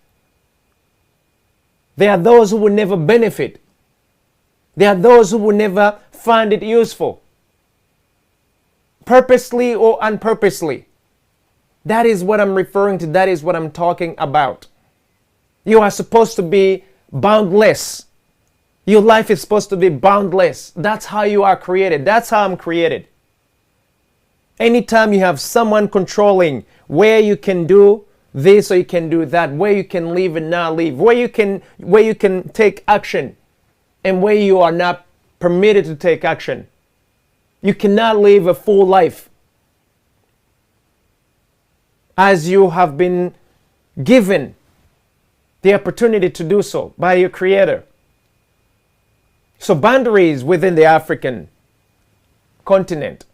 there are those who will never benefit. There are those who will never find it useful, purposely or unpurposely. That is what I'm referring to. That is what I'm talking about. You are supposed to be boundless. Your life is supposed to be boundless. That's how you are created. That's how I'm created. Anytime you have someone controlling where you can do this or you can do that, where you can live and not live, where you can take action and where you are not permitted to take action, you cannot live a full life as you have been given the opportunity to do so by your Creator. So boundaries within the African continent,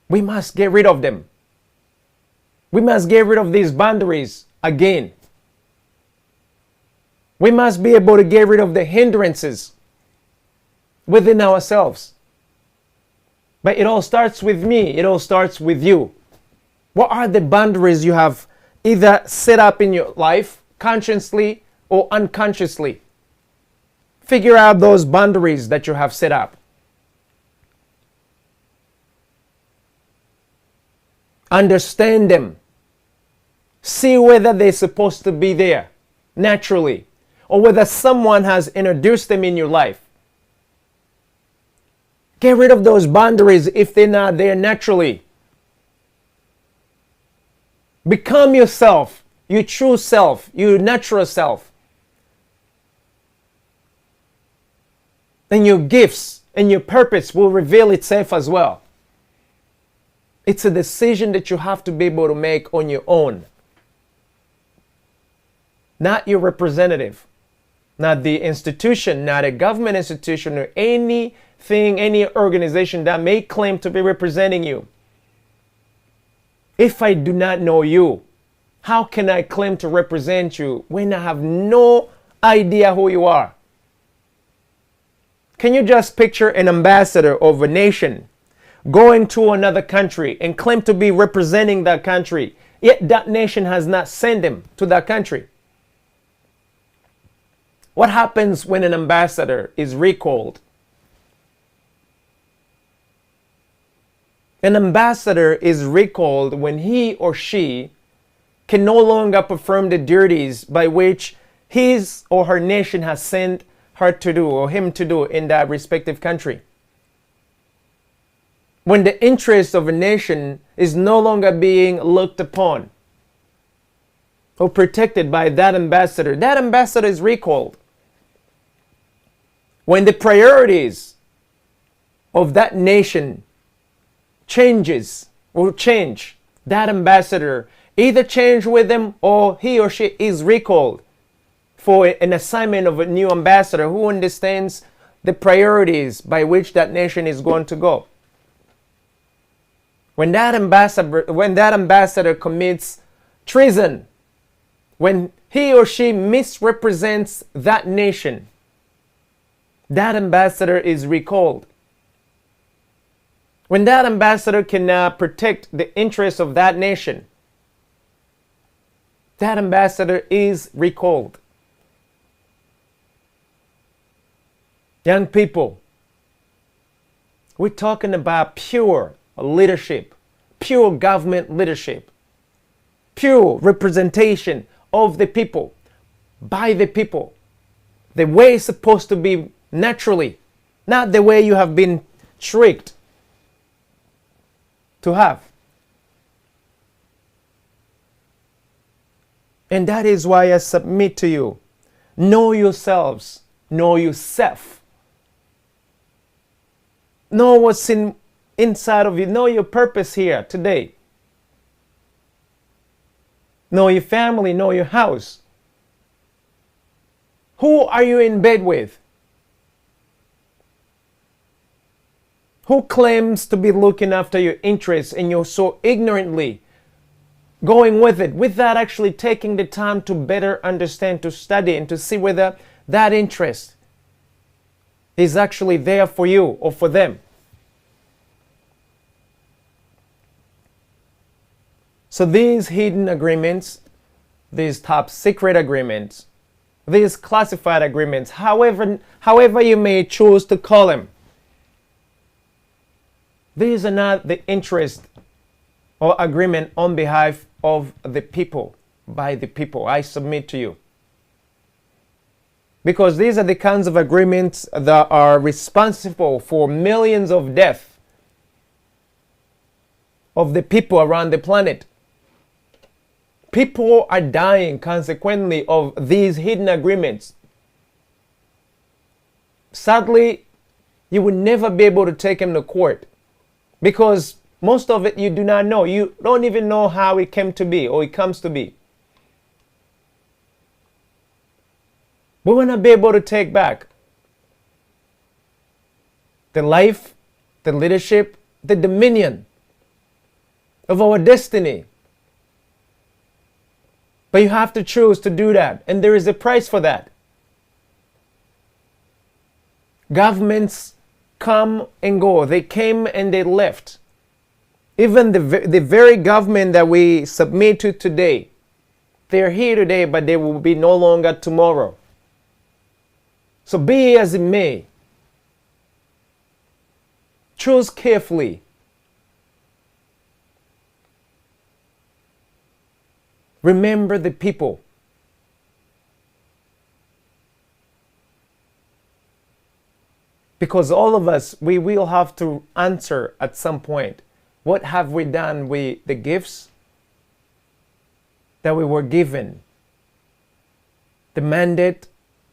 we must get rid of them. We must get rid of these boundaries again. We must be able to get rid of the hindrances within ourselves. But it all starts with me. It all starts with you. What are the boundaries you have either set up in your life, consciously or unconsciously? Figure out those boundaries that you have set up. Understand them. See whether they're supposed to be there naturally or whether someone has introduced them in your life. Get rid of those boundaries if they're not there naturally. Become yourself, your true self, your natural self. And your gifts and your purpose will reveal itself as well. It's a decision that you have to be able to make on your own. Not your representative, not the institution, not a government institution or anything, any organization that may claim to be representing you. If I do not know you, how can I claim to represent you when I have no idea who you are? Can you just picture an ambassador of a nation going to another country and claim to be representing that country, yet that nation has not sent him to that country? What happens when an ambassador is recalled? An ambassador is recalled when he or she can no longer perform the duties by which his or her nation has sent her to do or him to do in that respective country. when the interest of a nation is no longer being looked upon or protected by that ambassador is recalled. When the priorities of that nation change, that ambassador either change with them or he or she is recalled for an assignment of a new ambassador who understands the priorities by which that nation is going to go. When that ambassador commits treason, when he or she misrepresents that nation, that ambassador is recalled. When that ambassador cannot protect the interests of that nation, that ambassador is recalled. Young people, we're talking about pure leadership, pure government leadership, pure representation of the people, by the people, the way it's supposed to be naturally, not the way you have been tricked to have. And that is why I submit to you, know yourselves, know yourself. Know what's inside of you. Know your purpose here today. Know your family. Know your house. Who are you in bed with? Who claims to be looking after your interests and you're so ignorantly going with it without actually taking the time to better understand, to study, and to see whether that interest is actually there for you or for them? So these hidden agreements, these top secret agreements, these classified agreements, however you may choose to call them, these are not the interest or agreement on behalf of the people, by the people. I submit to you. Because these are the kinds of agreements that are responsible for millions of deaths of the people around the planet. People are dying consequently of these hidden agreements. Sadly, you will never be able to take them to court because most of it you do not know. You don't even know how it came to be or it comes to be. We will not be able to take back the life, the leadership, the dominion of our destiny. But you have to choose to do that, and there is a price for that. Governments come and go. They came and they left. Even the very government that we submit to today, they're here today, but they will be no longer tomorrow. So be as it may, choose carefully. Remember the people. Because all of us, we will have to answer at some point. What have we done with the gifts that we were given? The mandate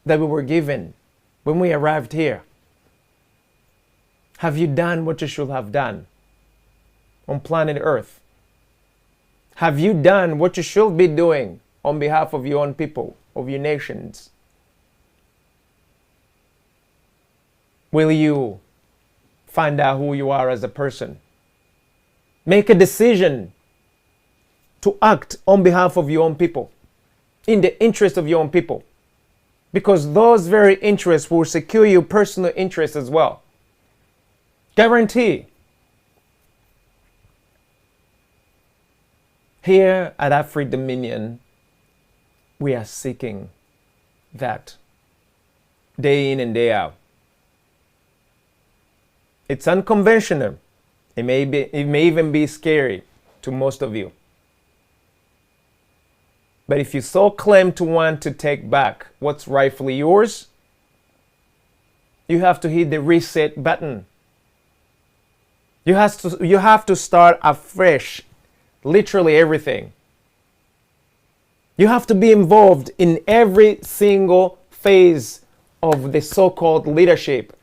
that we were given when we arrived here. Have you done what you should have done on planet Earth? Have you done what you should be doing on behalf of your own people, of your nations? Will you find out who you are as a person? Make a decision to act on behalf of your own people, in the interest of your own people. Because those very interests will secure your personal interests as well. Guarantee. Here at Afri Dominion, we are seeking that day in and day out. It's unconventional. It may even be scary to most of you. But if you so claim to want to take back what's rightfully yours, you have to hit the reset button. You have to start afresh, literally everything. You have to be involved in every single phase of the so-called leadership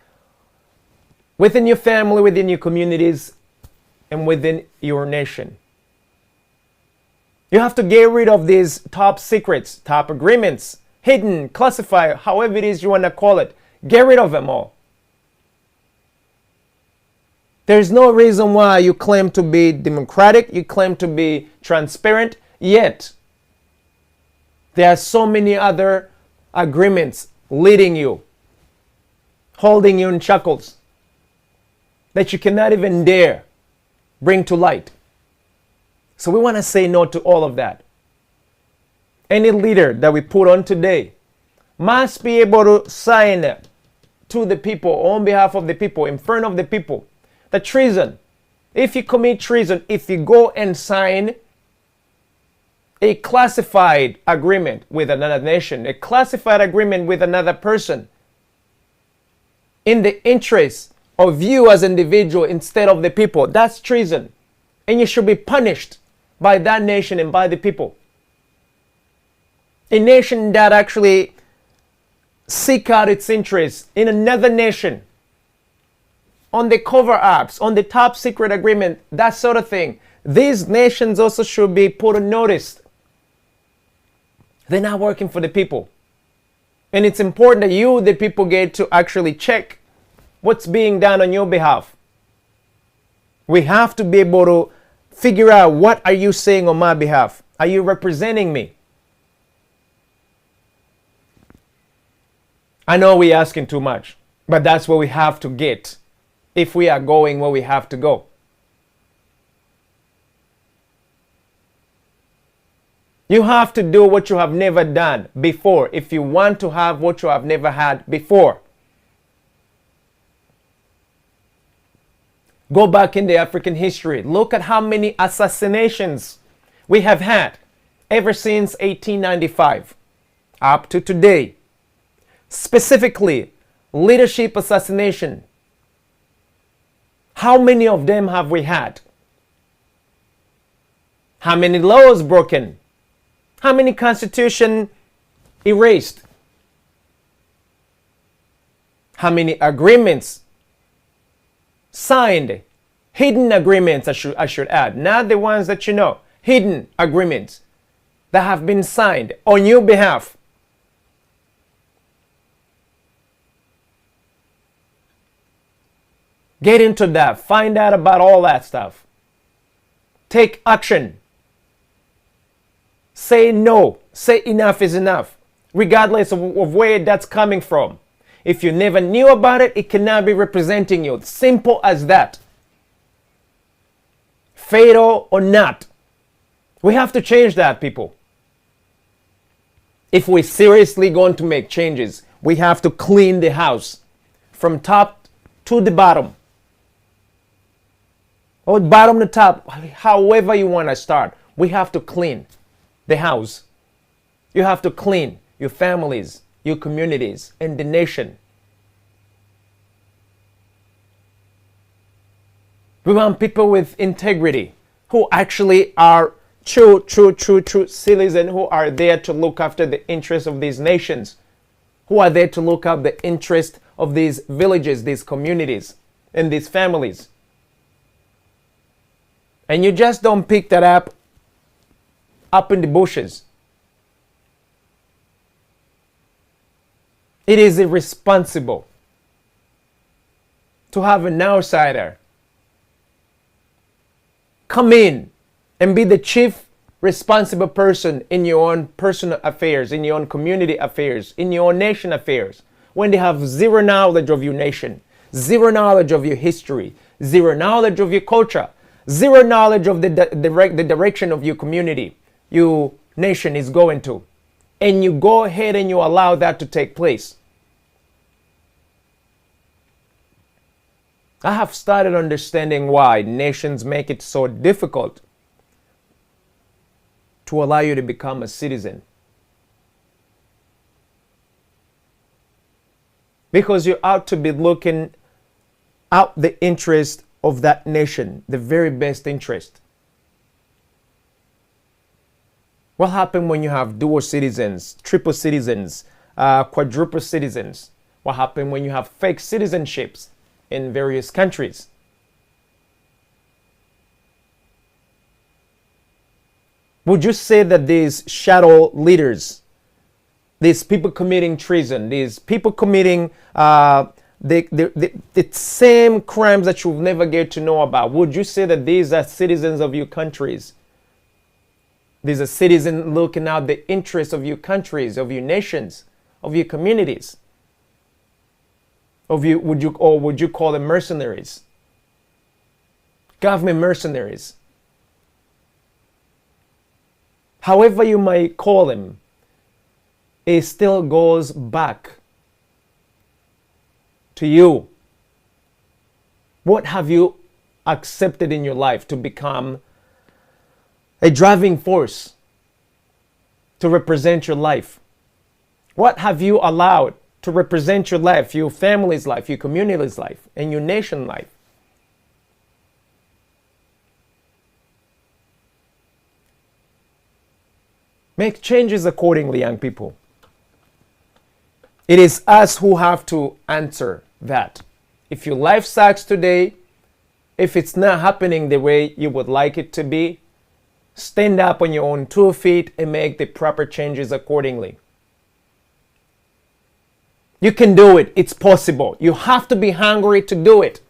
within your family, within your communities, and within your nation. You have to get rid of these top secrets, top agreements, hidden, classified, however it is you want to call it. Get rid of them all. There's no reason why you claim to be democratic, you claim to be transparent, yet there are so many other agreements leading you, holding you in shackles that you cannot even dare bring to light. So we want to say no to all of that. Any leader that we put on today must be able to sign to the people, on behalf of the people, in front of the people, the treason. If you commit treason, if you go and sign a classified agreement with another nation, a classified agreement with another person, in the interest of you as an individual instead of the people, that's treason. And you should be punished by that nation and by the people. A nation that actually seek out its interests in another nation, on the cover ups, on the top secret agreement, that sort of thing. These nations also should be put on notice. They're not working for the people. And it's important that you, the people, get to actually check what's being done on your behalf. We have to be able to figure out, what are you saying on my behalf? Are you representing me? I know we're asking too much, but that's where we have to get if we are going where we have to go. You have to do what you have never done before if you want to have what you have never had before. Go back in the African history. Look at how many assassinations we have had ever since 1895 up to today. Specifically, leadership assassination. How many of them have we had? How many laws broken? How many constitutions erased? How many agreements signed? Hidden agreements, I should add. Not the ones that you know. Hidden agreements that have been signed on your behalf. Get into that. Find out about all that stuff. Take action. Say no. Say enough is enough, regardless of where that's coming from. If you never knew about it, it cannot be representing you. Simple as that. Fatal or not. We have to change that, people. If we're seriously going to make changes, we have to clean the house from top to the bottom. Or bottom to top, however you want to start. We have to clean the house. You have to clean your families, your communities, and the nation. We want people with integrity who actually are true citizens, who are there to look after the interests of these nations, who are there to look after the interest of these villages, these communities, and these families. And you just don't pick that up in the bushes. It is irresponsible to have an outsider come in and be the chief responsible person in your own personal affairs, in your own community affairs, in your own nation affairs, when they have zero knowledge of your nation, zero knowledge of your history, zero knowledge of your culture, zero knowledge of the direction of your community, your nation is going to. And you go ahead and you allow that to take place. I have started understanding why nations make it so difficult to allow you to become a citizen. Because you ought to be looking out the interest of that nation, the very best interest. What happens when you have dual citizens, triple citizens, quadruple citizens? What happens when you have fake citizenships in various countries? Would you say that these shadow leaders, these people committing treason, these people committing the same crimes that you'll never get to know about, would you say that these are citizens of your countries? These are citizens looking out the interests of your countries, of your nations, of your communities? Would you call them mercenaries? Government mercenaries. However you might call them, it still goes back to you. What have you accepted in your life to become a driving force to represent your life? What have you allowed to represent your life, your family's life, your community's life, and your nation's life? Make changes accordingly, young people. It is us who have to answer that. If your life sucks today, if it's not happening the way you would like it to be, stand up on your own 2 feet and make the proper changes accordingly. You can do it. It's possible. You have to be hungry to do it.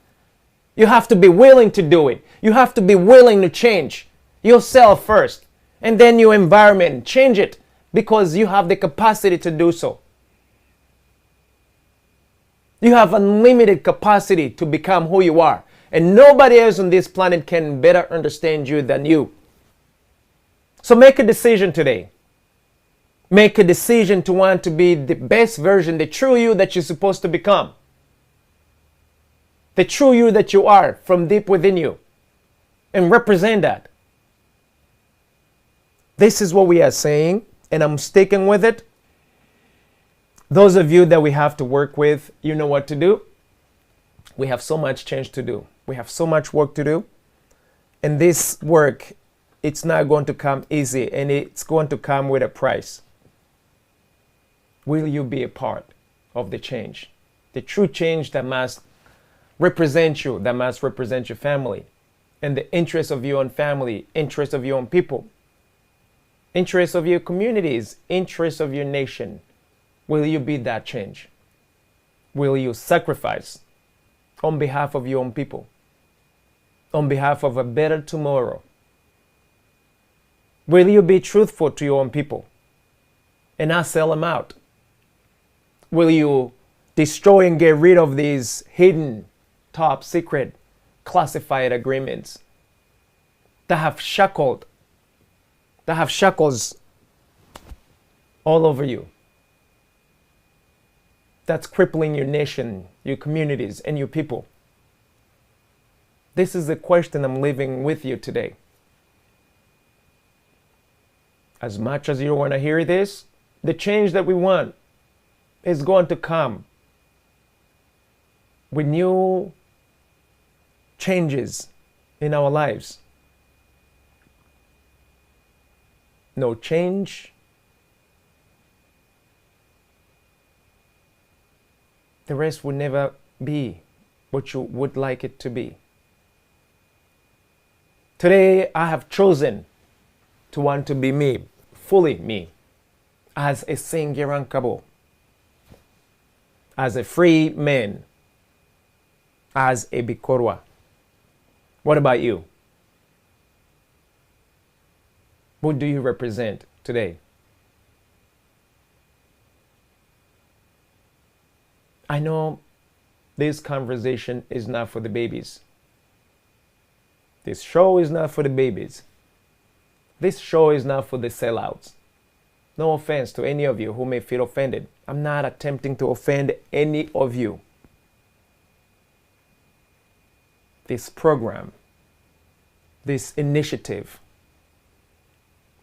You have to be willing to do it. You have to be willing to change yourself first, and then your environment. Change it because you have the capacity to do so. You have unlimited capacity to become who you are, and nobody else on this planet can better understand you than you. So make a decision today. Make a decision to want to be the best version, the true you that you're supposed to become. The true you that you are from deep within you. And represent that. This is what we are saying, and I'm sticking with it. Those of you that we have to work with, you know what to do. We have so much change to do. We have so much work to do. And this work, it's not going to come easy, and it's going to come with a price. Will you be a part of the change? The true change that must represent you, that must represent your family, and the interests of your own family, interests of your own people, interests of your communities, interests of your nation. Will you be that change? Will you sacrifice on behalf of your own people, on behalf of a better tomorrow? Will you be truthful to your own people and not sell them out? Will you destroy and get rid of these hidden, top secret, classified agreements that have shackles all over you? That's crippling your nation, your communities, and your people. This is the question I'm leaving with you today. As much as you want to hear this, the change that we want is going to come with new changes in our lives. No change, the rest will never be what you would like it to be. Today, I have chosen to want to be me, fully me, as a Singirankabo, as a free man, as a Bikorwa. What about you? What do you represent today? I know this conversation is not for the babies. This show is not for the babies. This show is not for the sellouts. No offense to any of you who may feel offended. I'm not attempting to offend any of you. This program, this initiative,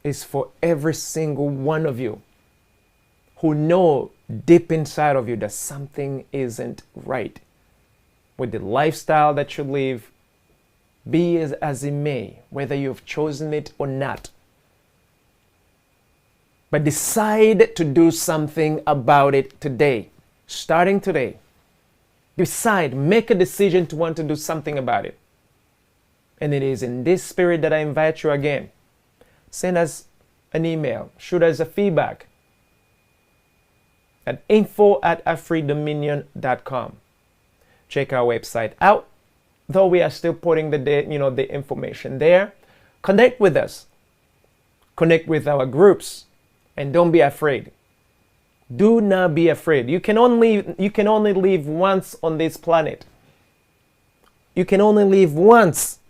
is for every single one of you who know deep inside of you that something isn't right with the lifestyle that you live, Be as it may, whether you've chosen it or not. But decide to do something about it today. Starting today. Decide, make a decision to want to do something about it. And it is in this spirit that I invite you again. Send us an email. Shoot us a feedback at info@afreedominion.com. Check our website out. Though we are still putting the information there. Connect with us. Connect with our groups. And don't be afraid. Do not be afraid. You can only live once on this planet. You can only live once.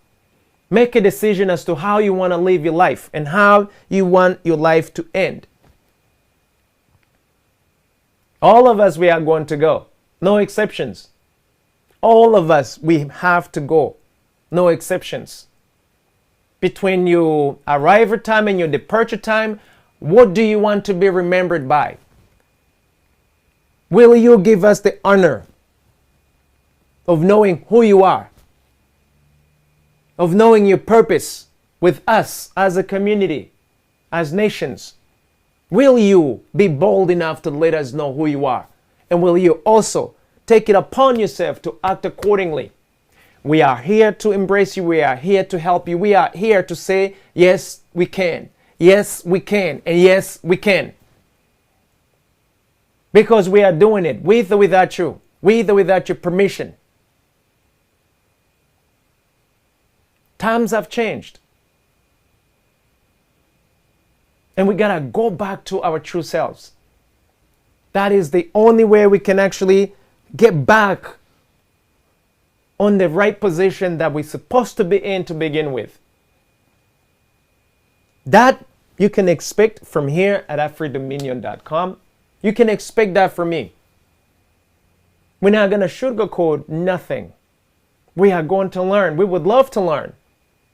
Make a decision as to how you want to live your life and how you want your life to end. All of us, we are going to go. No exceptions. All of us, we have to go. No exceptions. Between your arrival time and your departure time, what do you want to be remembered by? Will you give us the honor of knowing who you are? Of knowing your purpose with us as a community, as nations? Will you be bold enough to let us know who you are? And will you also take it upon yourself to act accordingly? We are here to embrace you. We are here to help you. We are here to say, yes, we can. Yes, we can. And yes, we can. Because we are doing it with or without you. With or without your permission. Times have changed. And we gotta go back to our true selves. That is the only way we can actually get back on the right position that we're supposed to be in to begin with. That you can expect from here at afreedominion.com. You can expect that from me. We're not going to sugarcoat nothing. We are going to learn. We would love to learn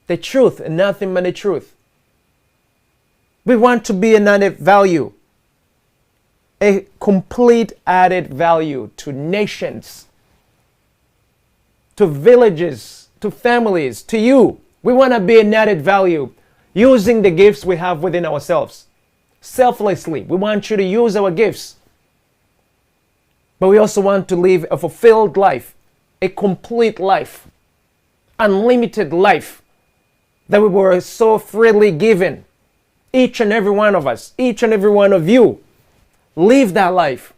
the truth and nothing but the truth. We want to be an added value, a complete added value to nations, to villages, to families, to you. We want to be an added value using the gifts we have within ourselves. Selflessly, we want you to use our gifts. But we also want to live a fulfilled life, a complete life, unlimited life that we were so freely given. Each and every one of us, each and every one of you, live that life.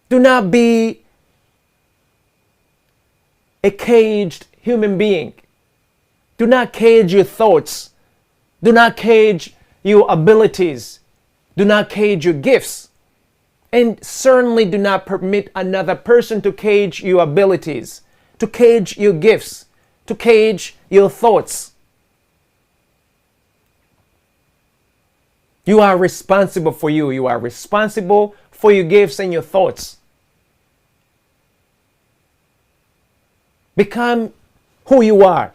Do not be a caged human being. Do not cage your thoughts. Do not cage your abilities. Do not cage your gifts. And certainly do not permit another person to cage your abilities, to cage your gifts, to cage your thoughts. You are responsible for you. You are responsible for your gifts and your thoughts. Become who you are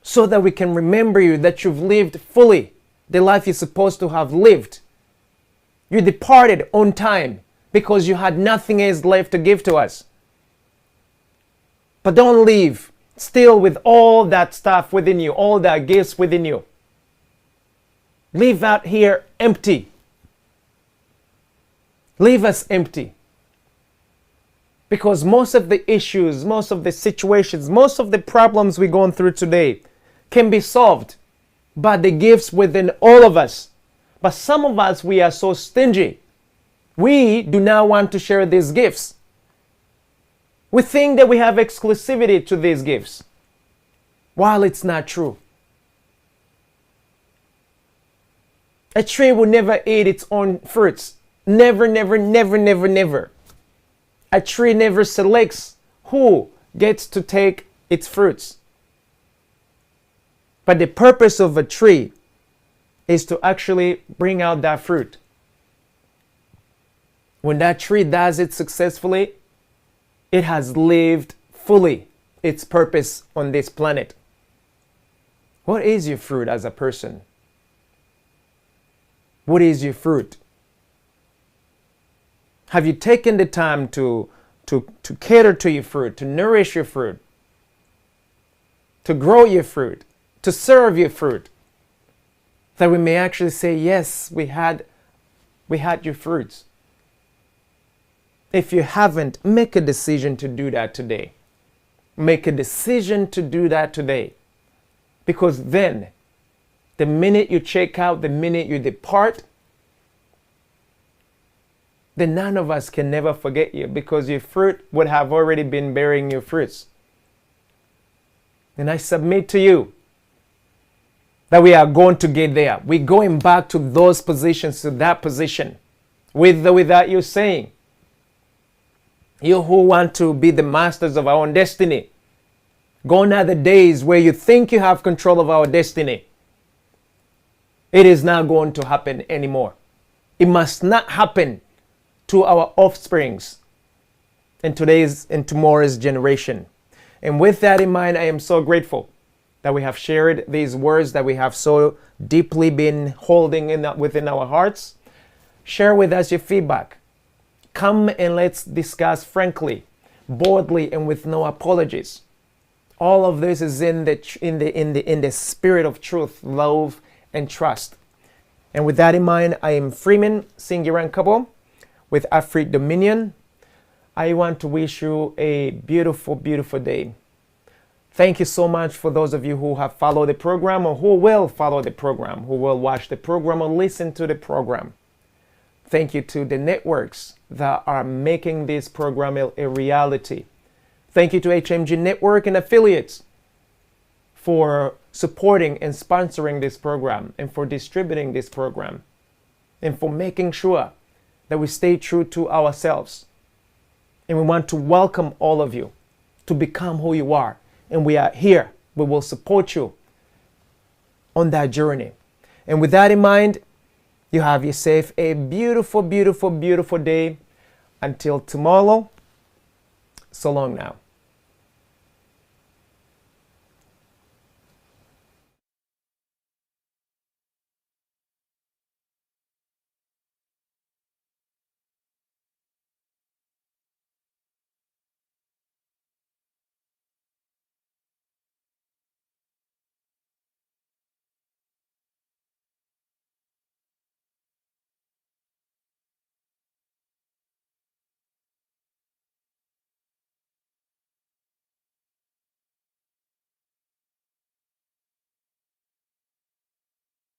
so that we can remember you, that you've lived fully the life you're supposed to have lived. You departed on time because you had nothing else left to give to us. But don't leave still with all that stuff within you, all that gifts within you. Leave out here empty. Leave us empty. Because most of the issues, most of the situations, most of the problems we're going through today can be solved by the gifts within all of us. But some of us, we are so stingy. We do not want to share these gifts. We think that we have exclusivity to these gifts, while it's not true. A tree will never eat its own fruits. Never, never, never, never, never. A tree never selects who gets to take its fruits. But the purpose of a tree is to actually bring out that fruit. When that tree does it successfully, it has lived fully its purpose on this planet. What is your fruit as a person? What is your fruit? Have you taken the time to cater to your fruit, to nourish your fruit? to grow your fruit, to serve your fruit, that we may actually say, yes, we had your fruits. If you haven't, make a decision to do that today. Make a decision to do that today. Because then, the minute you check out, the minute you depart, then none of us can never forget you, because your fruit would have already been bearing your fruits. And I submit to you that we are going to get there. We're going back to those positions, to that position, with or without you saying. You who want to be the masters of our own destiny, gone are the days where you think you have control of our destiny. It is not going to happen anymore. It must not happen to our offsprings in today's and tomorrow's generation. And with that in mind, I am so grateful that we have shared these words that we have so deeply been holding within our hearts. Share with us your feedback. Come and let's discuss frankly, boldly, and with no apologies. All of this is in the spirit of truth, love, and trust. And with that in mind, I am Freeman, Singirankabo, with Afrik Dominion. I want to wish you a beautiful, beautiful day. Thank you so much for those of you who have followed the program, or who will follow the program, who will watch the program or listen to the program. Thank you to the networks that are making this program a reality. Thank you to HMG Network and affiliates for supporting and sponsoring this program, and for distributing this program, and for making sure that we stay true to ourselves. And we want to welcome all of you to become who you are. And we are here. We will support you on that journey. And with that in mind, you have yourself a beautiful, beautiful, beautiful day. Until tomorrow, so long now.